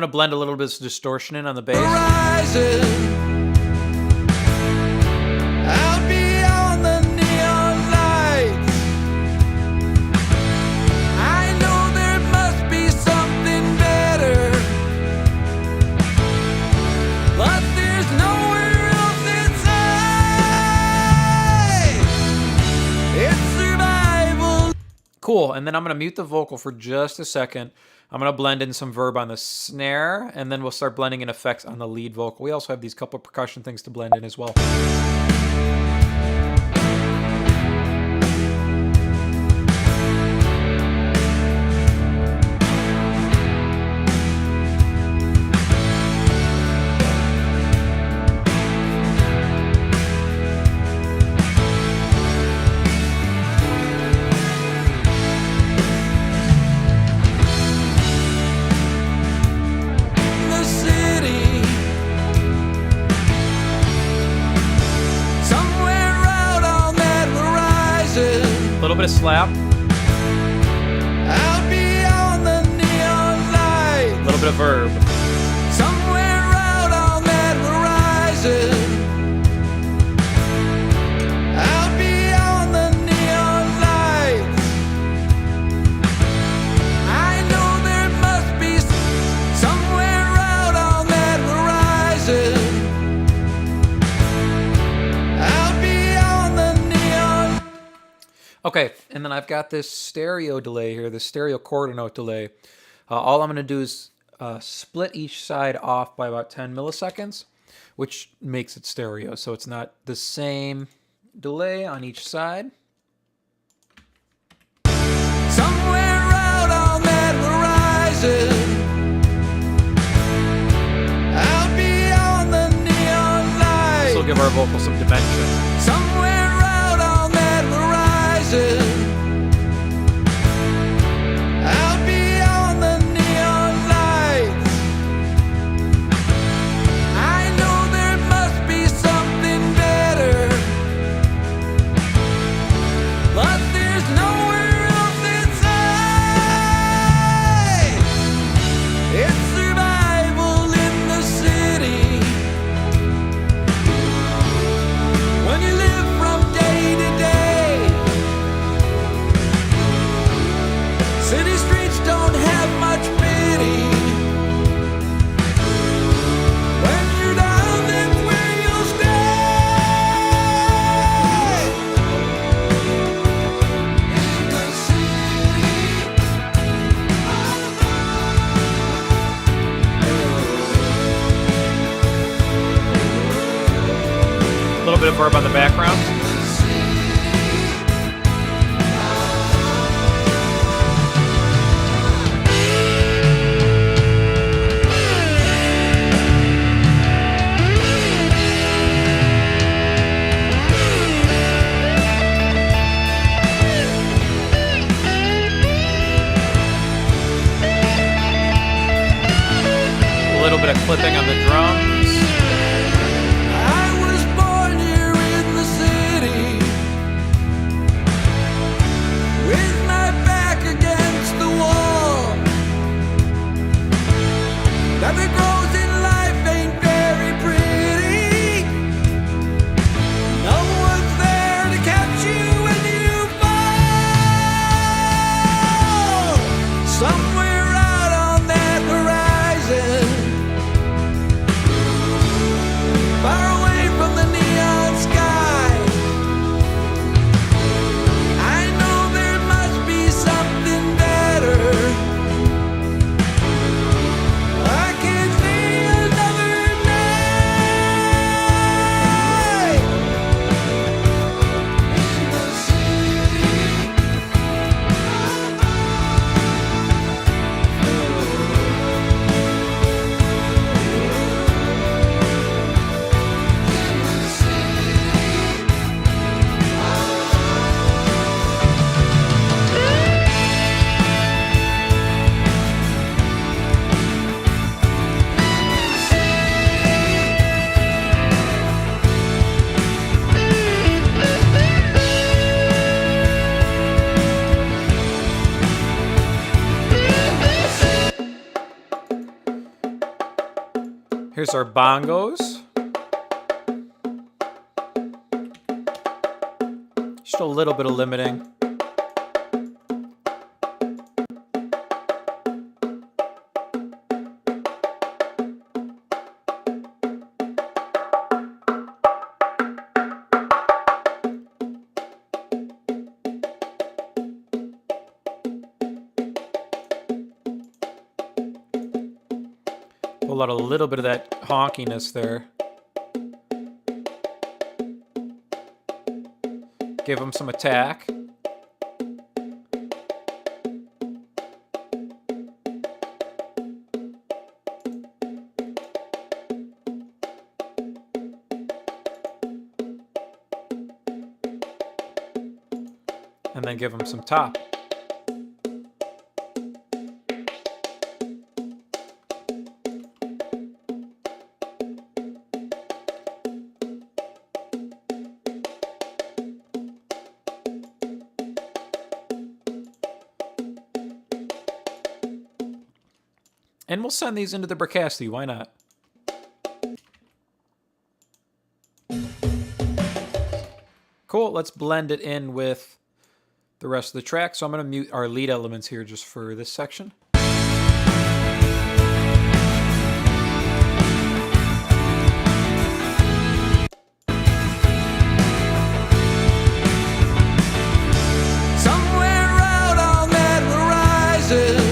blend a little bit of distortion in on the bass. Horizon. Out beyond the neon lights. I know there must be something better, but there's nowhere else inside. It's survival. Cool, and then I'm going to mute the vocal for just a second. I'm going to blend in some verb on the snare, and then we'll start blending in effects on the lead vocal. We also have these couple percussion things to blend in as well. The city, somewhere out on that horizon, A little bit of slap, out beyond the neon light, a little bit of verb. somewhere out on that horizon, out beyond the neon lights. I know there must be somewhere out on that horizon, out beyond the neon. Okay, and then I've got this stereo delay here, the stereo quarter note delay. All I'm going to do is split each side off by about 10 milliseconds, which makes it stereo. So it's not the same delay on each side. Somewhere out on that horizon, out beyond the neon light. This will give our vocal some dimension. Somewhere out on that horizon, out beyond the neon lights. I know there must be something better, but there's nowhere else inside. It's survival in the city. When you live from day to day, city streets don't have much pity. When you're down, that's where you'll stay. In the city. A little bit of verb on the background. A little bit of clipping on the drums. I was born here in the city. Here's our bongos. Just a little bit of limiting. Pull out a little bit of that honkiness there. Give them some attack. And then give them some top. And we'll send these into the Bricasti, why not? Cool, let's blend it in with the rest of the track. So I'm going to mute our lead elements here just for this section. Somewhere out on that horizon,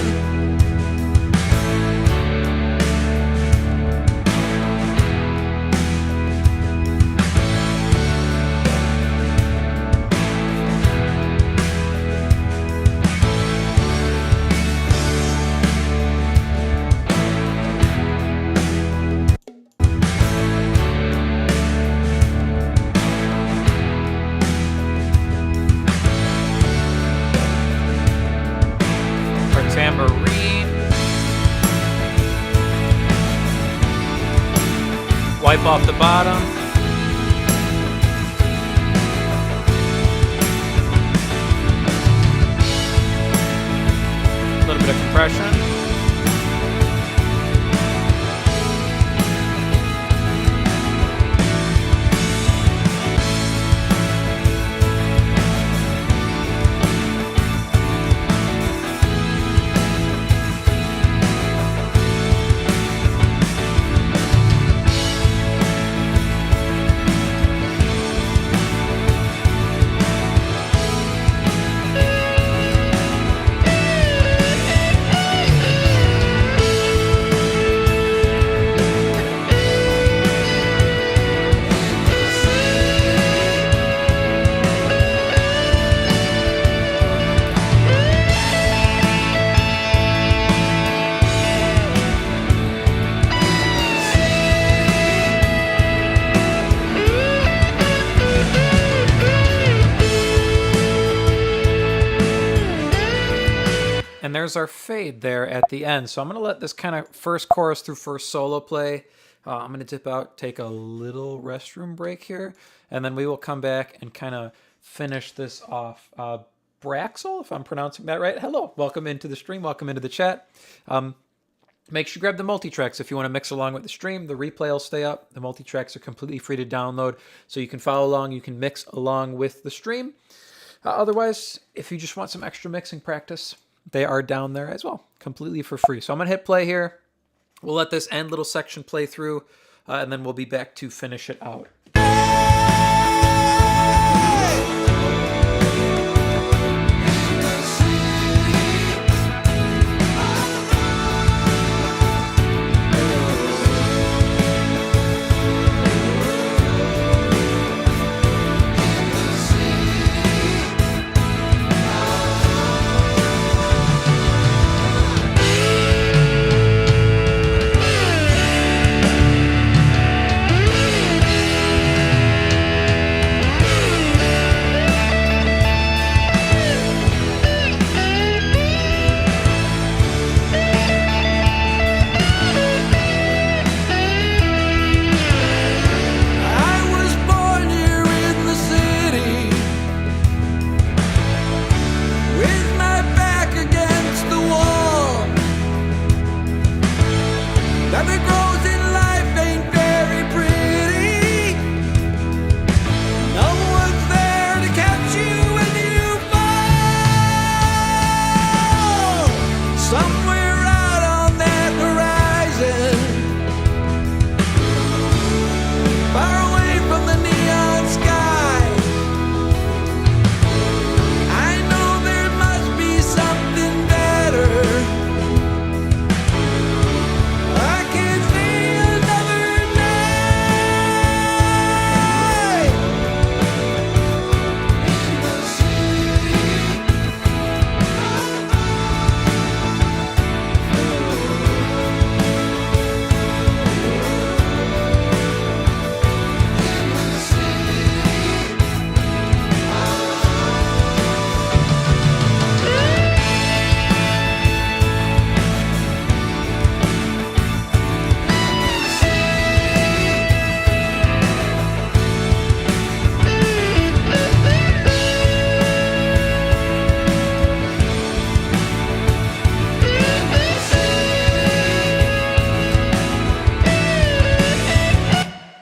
Tambourine. Wipe off the bottom. A little bit of compression. And there's our fade there at the end. So I'm going to let this kind of first chorus through first solo play. I'm going to dip out, take a little restroom break here, and then we will come back and kind of finish this off. Braxel, if I'm pronouncing that right. Hello, welcome into the stream, welcome into the chat. Make sure you grab the Multitracks if you want to mix along with the stream. The replay will stay up. The Multitracks are completely free to download, so you can follow along. You can mix along with the stream. Otherwise, if you just want some extra mixing practice, they are down there as well, completely for free. So I'm going to hit play here. We'll let this end little section play through, and then we'll be back to finish it out.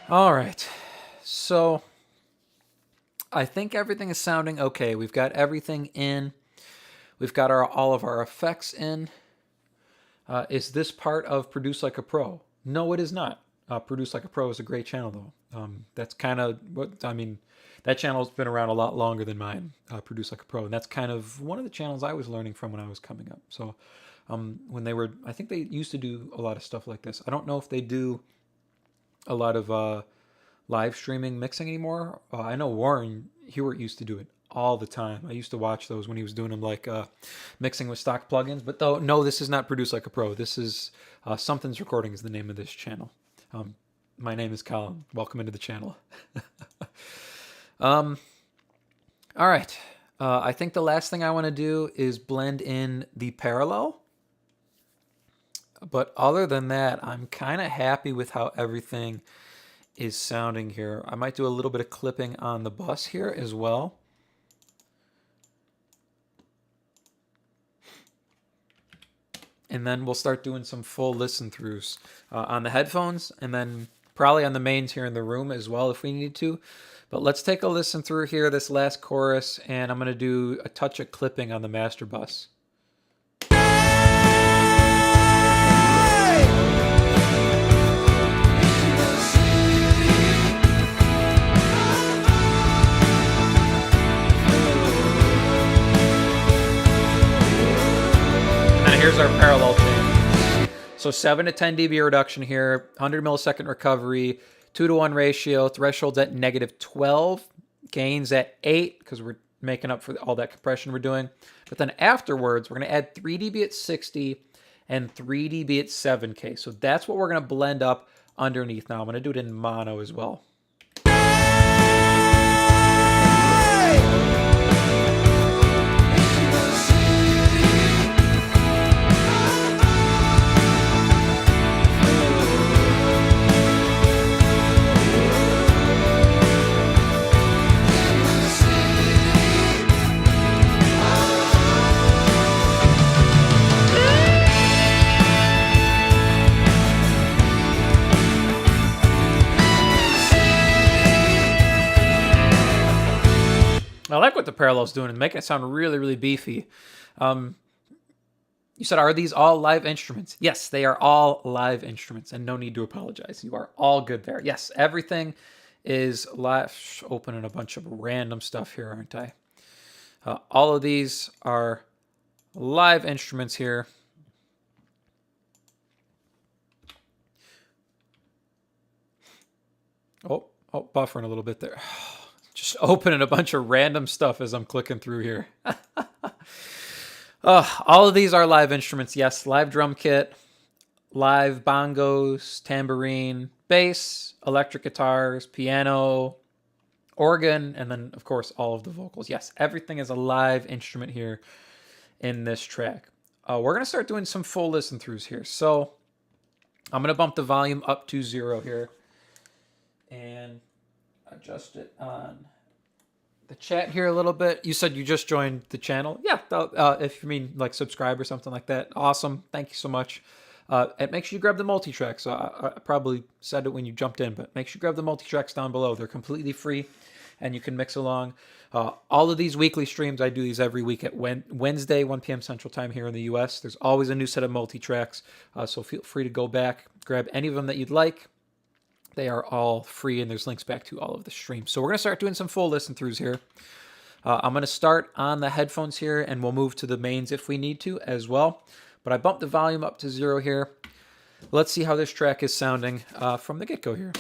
All right. So I think everything is sounding okay. We've got everything in. We've got all of our effects in. Is this part of Produce Like a Pro? No, it is not. Produce Like a Pro is a great channel, though. That's kind of what I mean. That channel's been around a lot longer than mine, Produce Like a Pro, and that's kind of one of the channels I was learning from when I was coming up. So, when they were, I think they used to do a lot of stuff like this. I don't know if they do a lot of live streaming mixing anymore. I know Warren Hewitt used to do it all the time. I used to watch those when he was doing them, like mixing with stock plugins. But though, no, this is not Produced Like a Pro. This is Sumthins Recording is the name of this channel. My name is Colin. Welcome into the channel. All right. I think the last thing I want to do is blend in the parallel. But other than that, I'm kind of happy with how everything is sounding here. I might do a little bit of clipping on the bus here as well. And then we'll start doing some full listen throughs on the headphones, and then probably on the mains here in the room as well if we need to. But let's take a listen through here, this last chorus, and I'm going to do a touch of clipping on the master bus. Here's our parallel change. So 7 to 10 dB reduction here, 100 millisecond recovery, 2-to-1 ratio, thresholds at -12, gains at 8 because we're making up for all that compression we're doing. But then afterwards, we're going to add 3 dB at 60 and 3 dB at 7K. So that's what we're going to blend up underneath. Now I'm going to do it in mono as well. I like what the parallel's doing and making it sound really, really beefy. You said, are these all live instruments? Yes, they are all live instruments, and no need to apologize. You are all good there. Yes, everything is live. Opening a bunch of random stuff here, aren't I? All of these are live instruments here. Oh, buffering a little bit there. Just opening a bunch of random stuff as I'm clicking through here. All of these are live instruments. Yes, live drum kit, live bongos, tambourine, bass, electric guitars, piano, organ, and then, of course, all of the vocals. Yes, everything is a live instrument here in this track. We're going to start doing some full listen throughs here. So I'm going to bump the volume up to 0 here and adjust it on the chat here a little bit. You said you just joined the channel. Yeah, if you mean like subscribe or something like that. Awesome. Thank you so much. And make sure you grab the Multitracks. So I probably said it when you jumped in, but make sure you grab the Multitracks down below. They're completely free and you can mix along. All of these weekly streams, I do these every week at Wednesday, 1 p.m. Central Time here in the US. There's always a new set of Multitracks. So feel free to go back, grab any of them that you'd like. They are all free, and there's links back to all of the streams. So we're going to start doing some full listen-throughs here. I'm going to start on the headphones here, and we'll move to the mains if we need to as well. But I bumped the volume up to 0 here. Let's see how this track is sounding from the get-go here.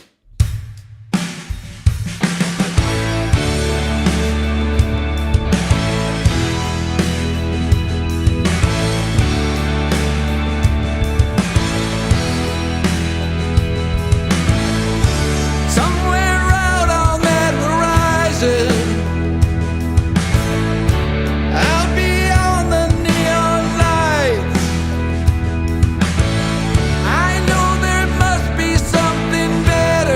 I know there must be something better.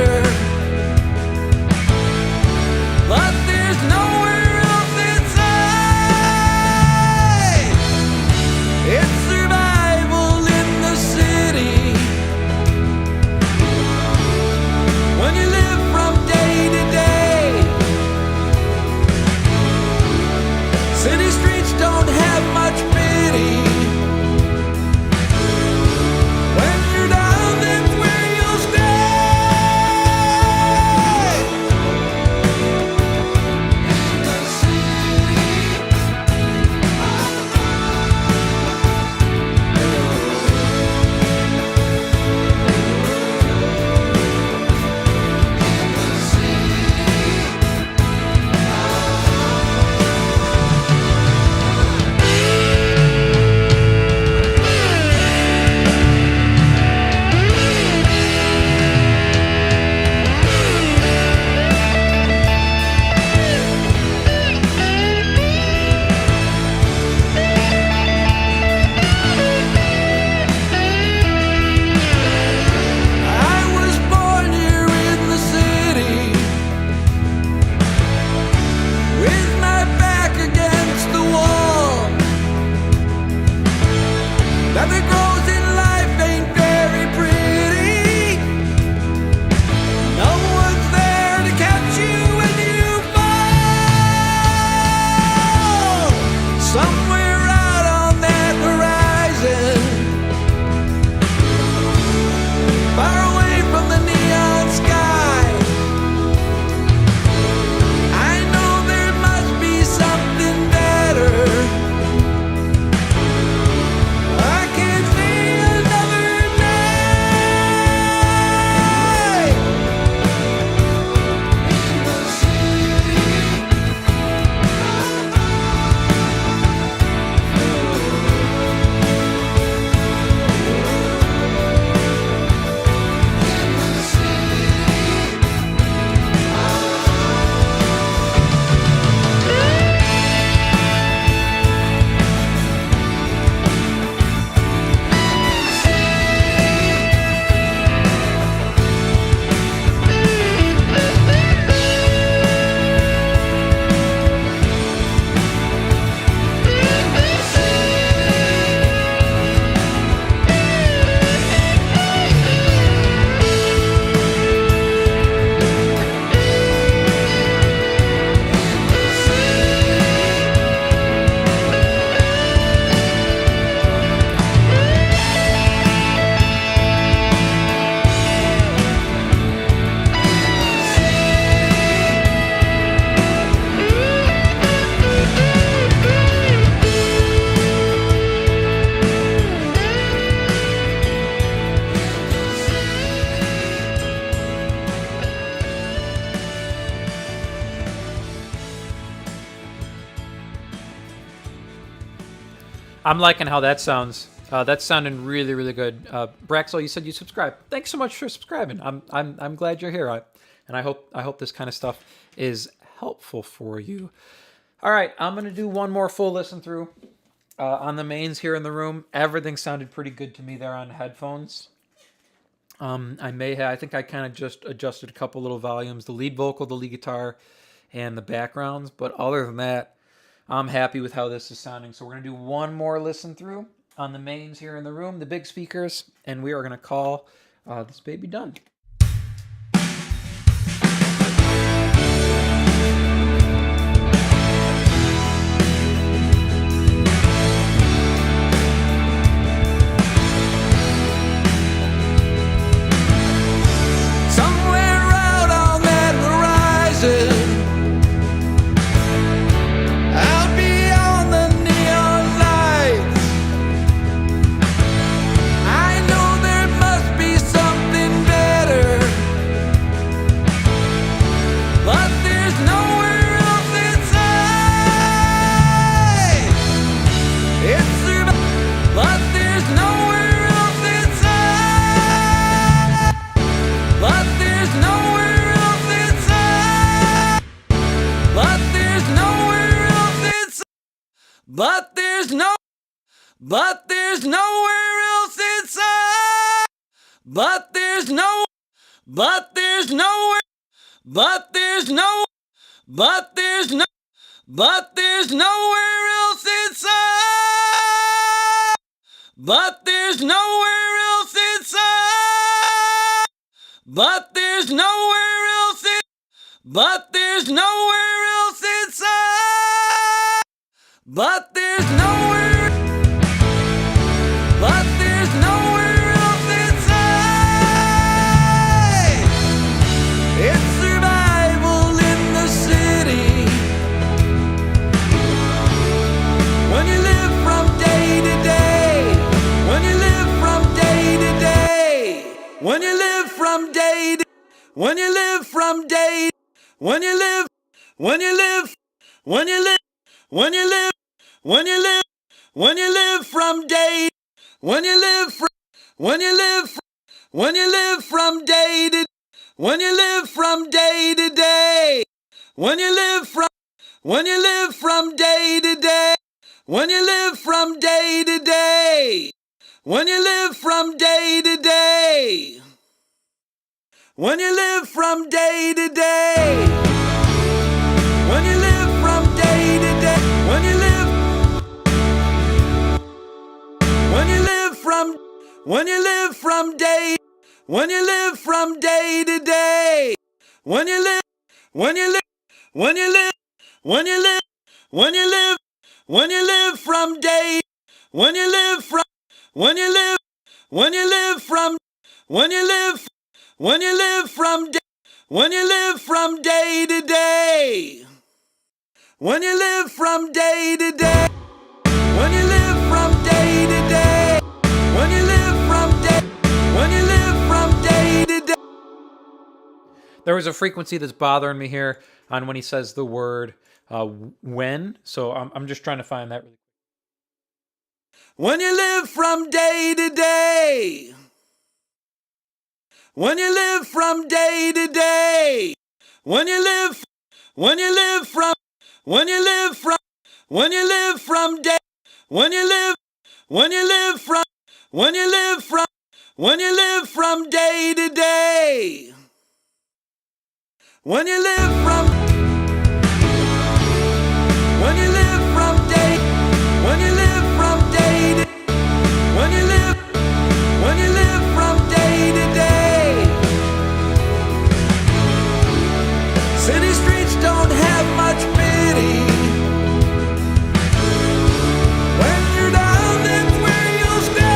I'm liking how that sounds. That's sounding really, really good. Braxel, you said you subscribe. Thanks so much for subscribing. I'm glad you're here, and I hope this kind of stuff is helpful for you. All right, I'm gonna do one more full listen through on the mains here in the room. Everything sounded pretty good to me there on headphones. I think I kind of just adjusted a couple little volumes, the lead vocal, the lead guitar, and the backgrounds. But other than that, I'm happy with how this is sounding. So we're going to do one more listen through on the mains here in the room, the big speakers, and we are going to call this baby done. Somewhere out on that horizon, out beyond the neon lights, I know there must be something better, but there's nowhere else inside. It's but there's nowhere else inside. But there's nowhere else inside. But there's nowhere else inside. But there's no. But there's nowhere else inside. But there's no. But there's nowhere. But there's no. But there's no. But there's nowhere else inside. But there's nowhere else inside. But there's nowhere else in. But there's nowhere else inside. But there's nowhere. But there's nowhere else inside. It's survival in the city. When you live from day to day. When you live from day to day. When you live from day to. When you live from day. When you live. When you live. When you live. When you live. When you live. When you live from day. When you live from. When you live. When you live from day to. When you live from day to day. When you live from. When you live from day to day. When you live from day to day. When you live from day to day. When you live from day to day. When you live from day to day. When you live. When you live from. When you live from day. When you live from day to day. When you live. When you live. When you live. When you live. When you live. When you live from day. When you live from. When you live. When you live from. When you live. When you live from. When you live from day to day. When you live from day to day. When you live from day to day. When you live from day. When you live from day to day. There was a frequency that's bothering me here on when he says the word when. So I'm just trying to find that really quick. When you live from day to day. When you live from day to day. When you live. When you live from. When you live from. When you live from day. When you live. When you live from. When you live from. When you live from day to day. When you live from. When you live from day. When you live from day to. When you live. When you live from day to day. City streets don't have much pity. When you're down, that's where you'll stay.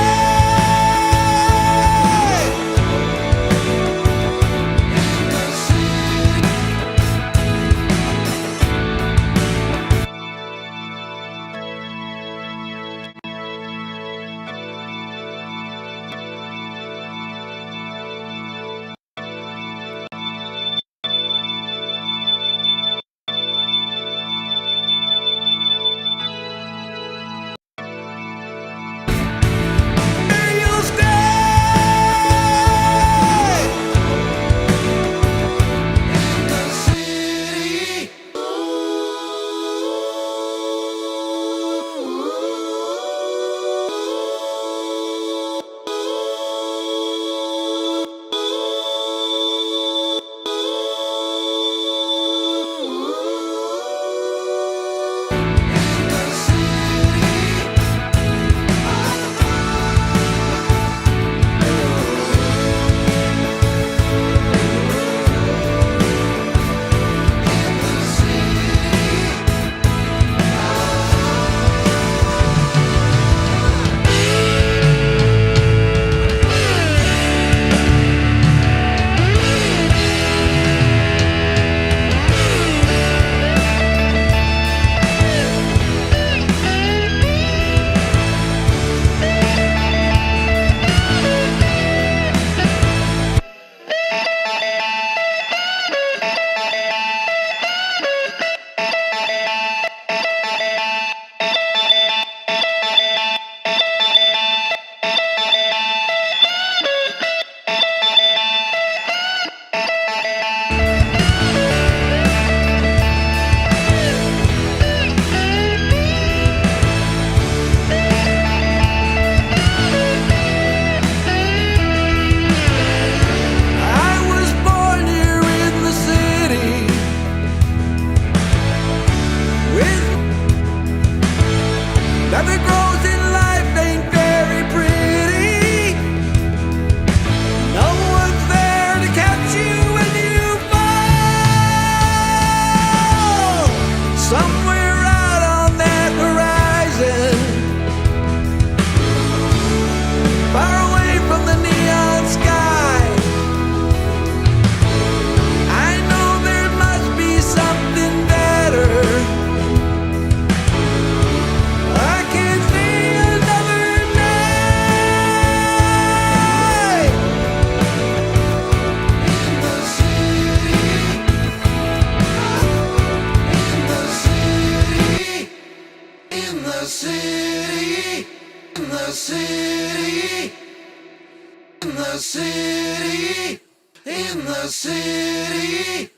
the city, in the city,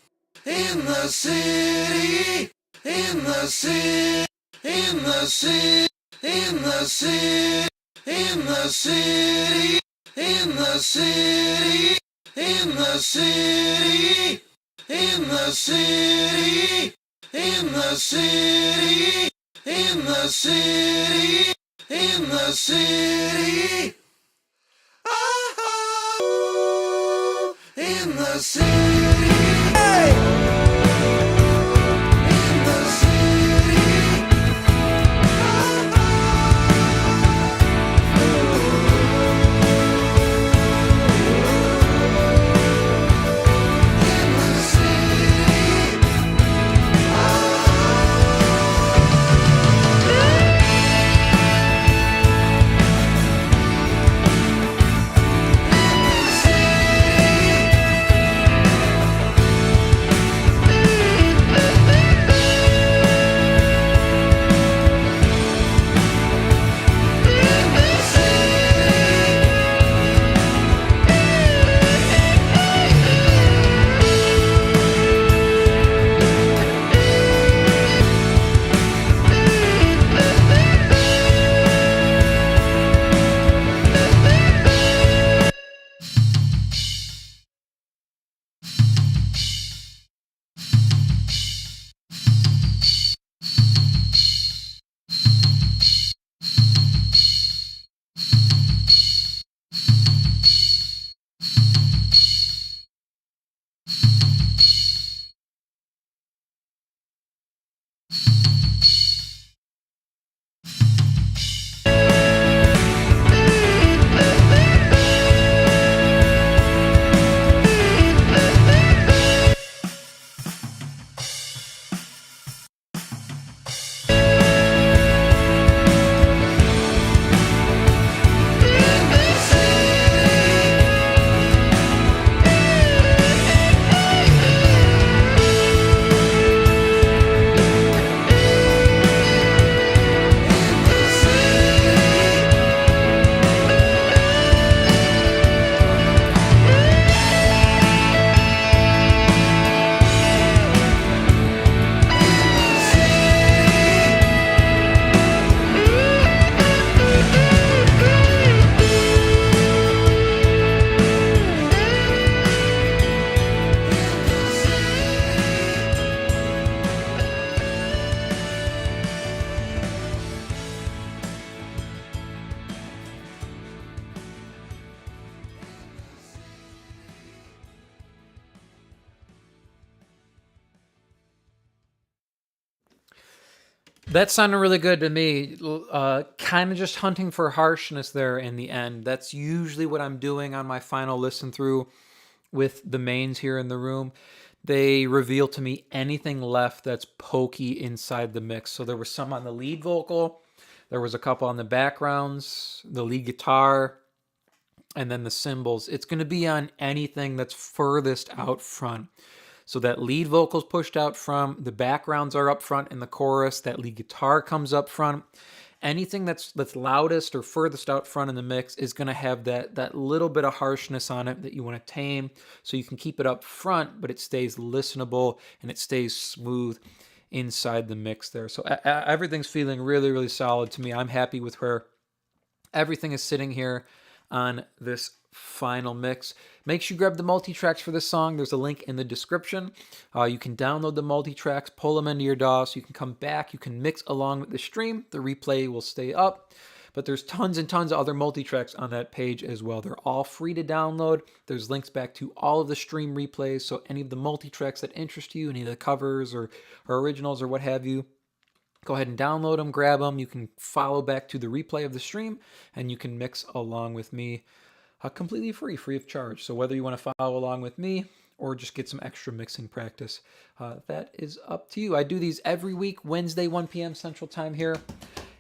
in the city, in the city, in the city, in the city, in the city, in the city, in the city, in the city, in the city, in the city, in the city. Oh, in the city. Hey! In the city. That sounded really good to me. Kind of just hunting for harshness there in the end. That's usually what I'm doing on my final listen through with the mains here in the room. They reveal to me anything left that's pokey inside the mix. So there was some on the lead vocal, there was a couple on the backgrounds, the lead guitar, and then the cymbals. It's going to be on anything that's furthest out front. So that lead vocal's pushed out front, the backgrounds are up front in the chorus, that lead guitar comes up front. Anything that's loudest or furthest out front in the mix is going to have that little bit of harshness on it that you want to tame, so you can keep it up front, but it stays listenable and it stays smooth inside the mix there. So everything's feeling really, really solid to me. I'm happy with where everything is sitting here on this final mix. Make sure you grab the multi-tracks for this song. There's a link in the description. You can download the multi-tracks, pull them into your DAW, so you can come back, you can mix along with the stream. The replay will stay up, but there's tons and tons of other multi-tracks on that page as well. They're all free to download. There's links back to all of the stream replays, so any of the multi-tracks that interest you, any of the covers or originals or what have you, go ahead and download them, grab them. You can follow back to the replay of the stream, and you can mix along with me completely free of charge. So whether you want to follow along with me or just get some extra mixing practice, that is up to you. I do these every week, Wednesday, 1 p.m. Central Time here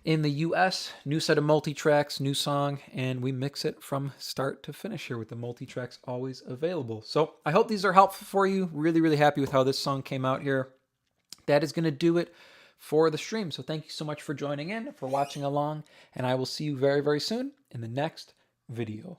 in the U.S. New set of multi-tracks, new song, and we mix it from start to finish here with the multi-tracks always available. So I hope these are helpful for you. Really, really happy with how this song came out here. That is going to do it for the stream. So thank you so much for joining in, for watching along, and I will see you very, very soon in the next video.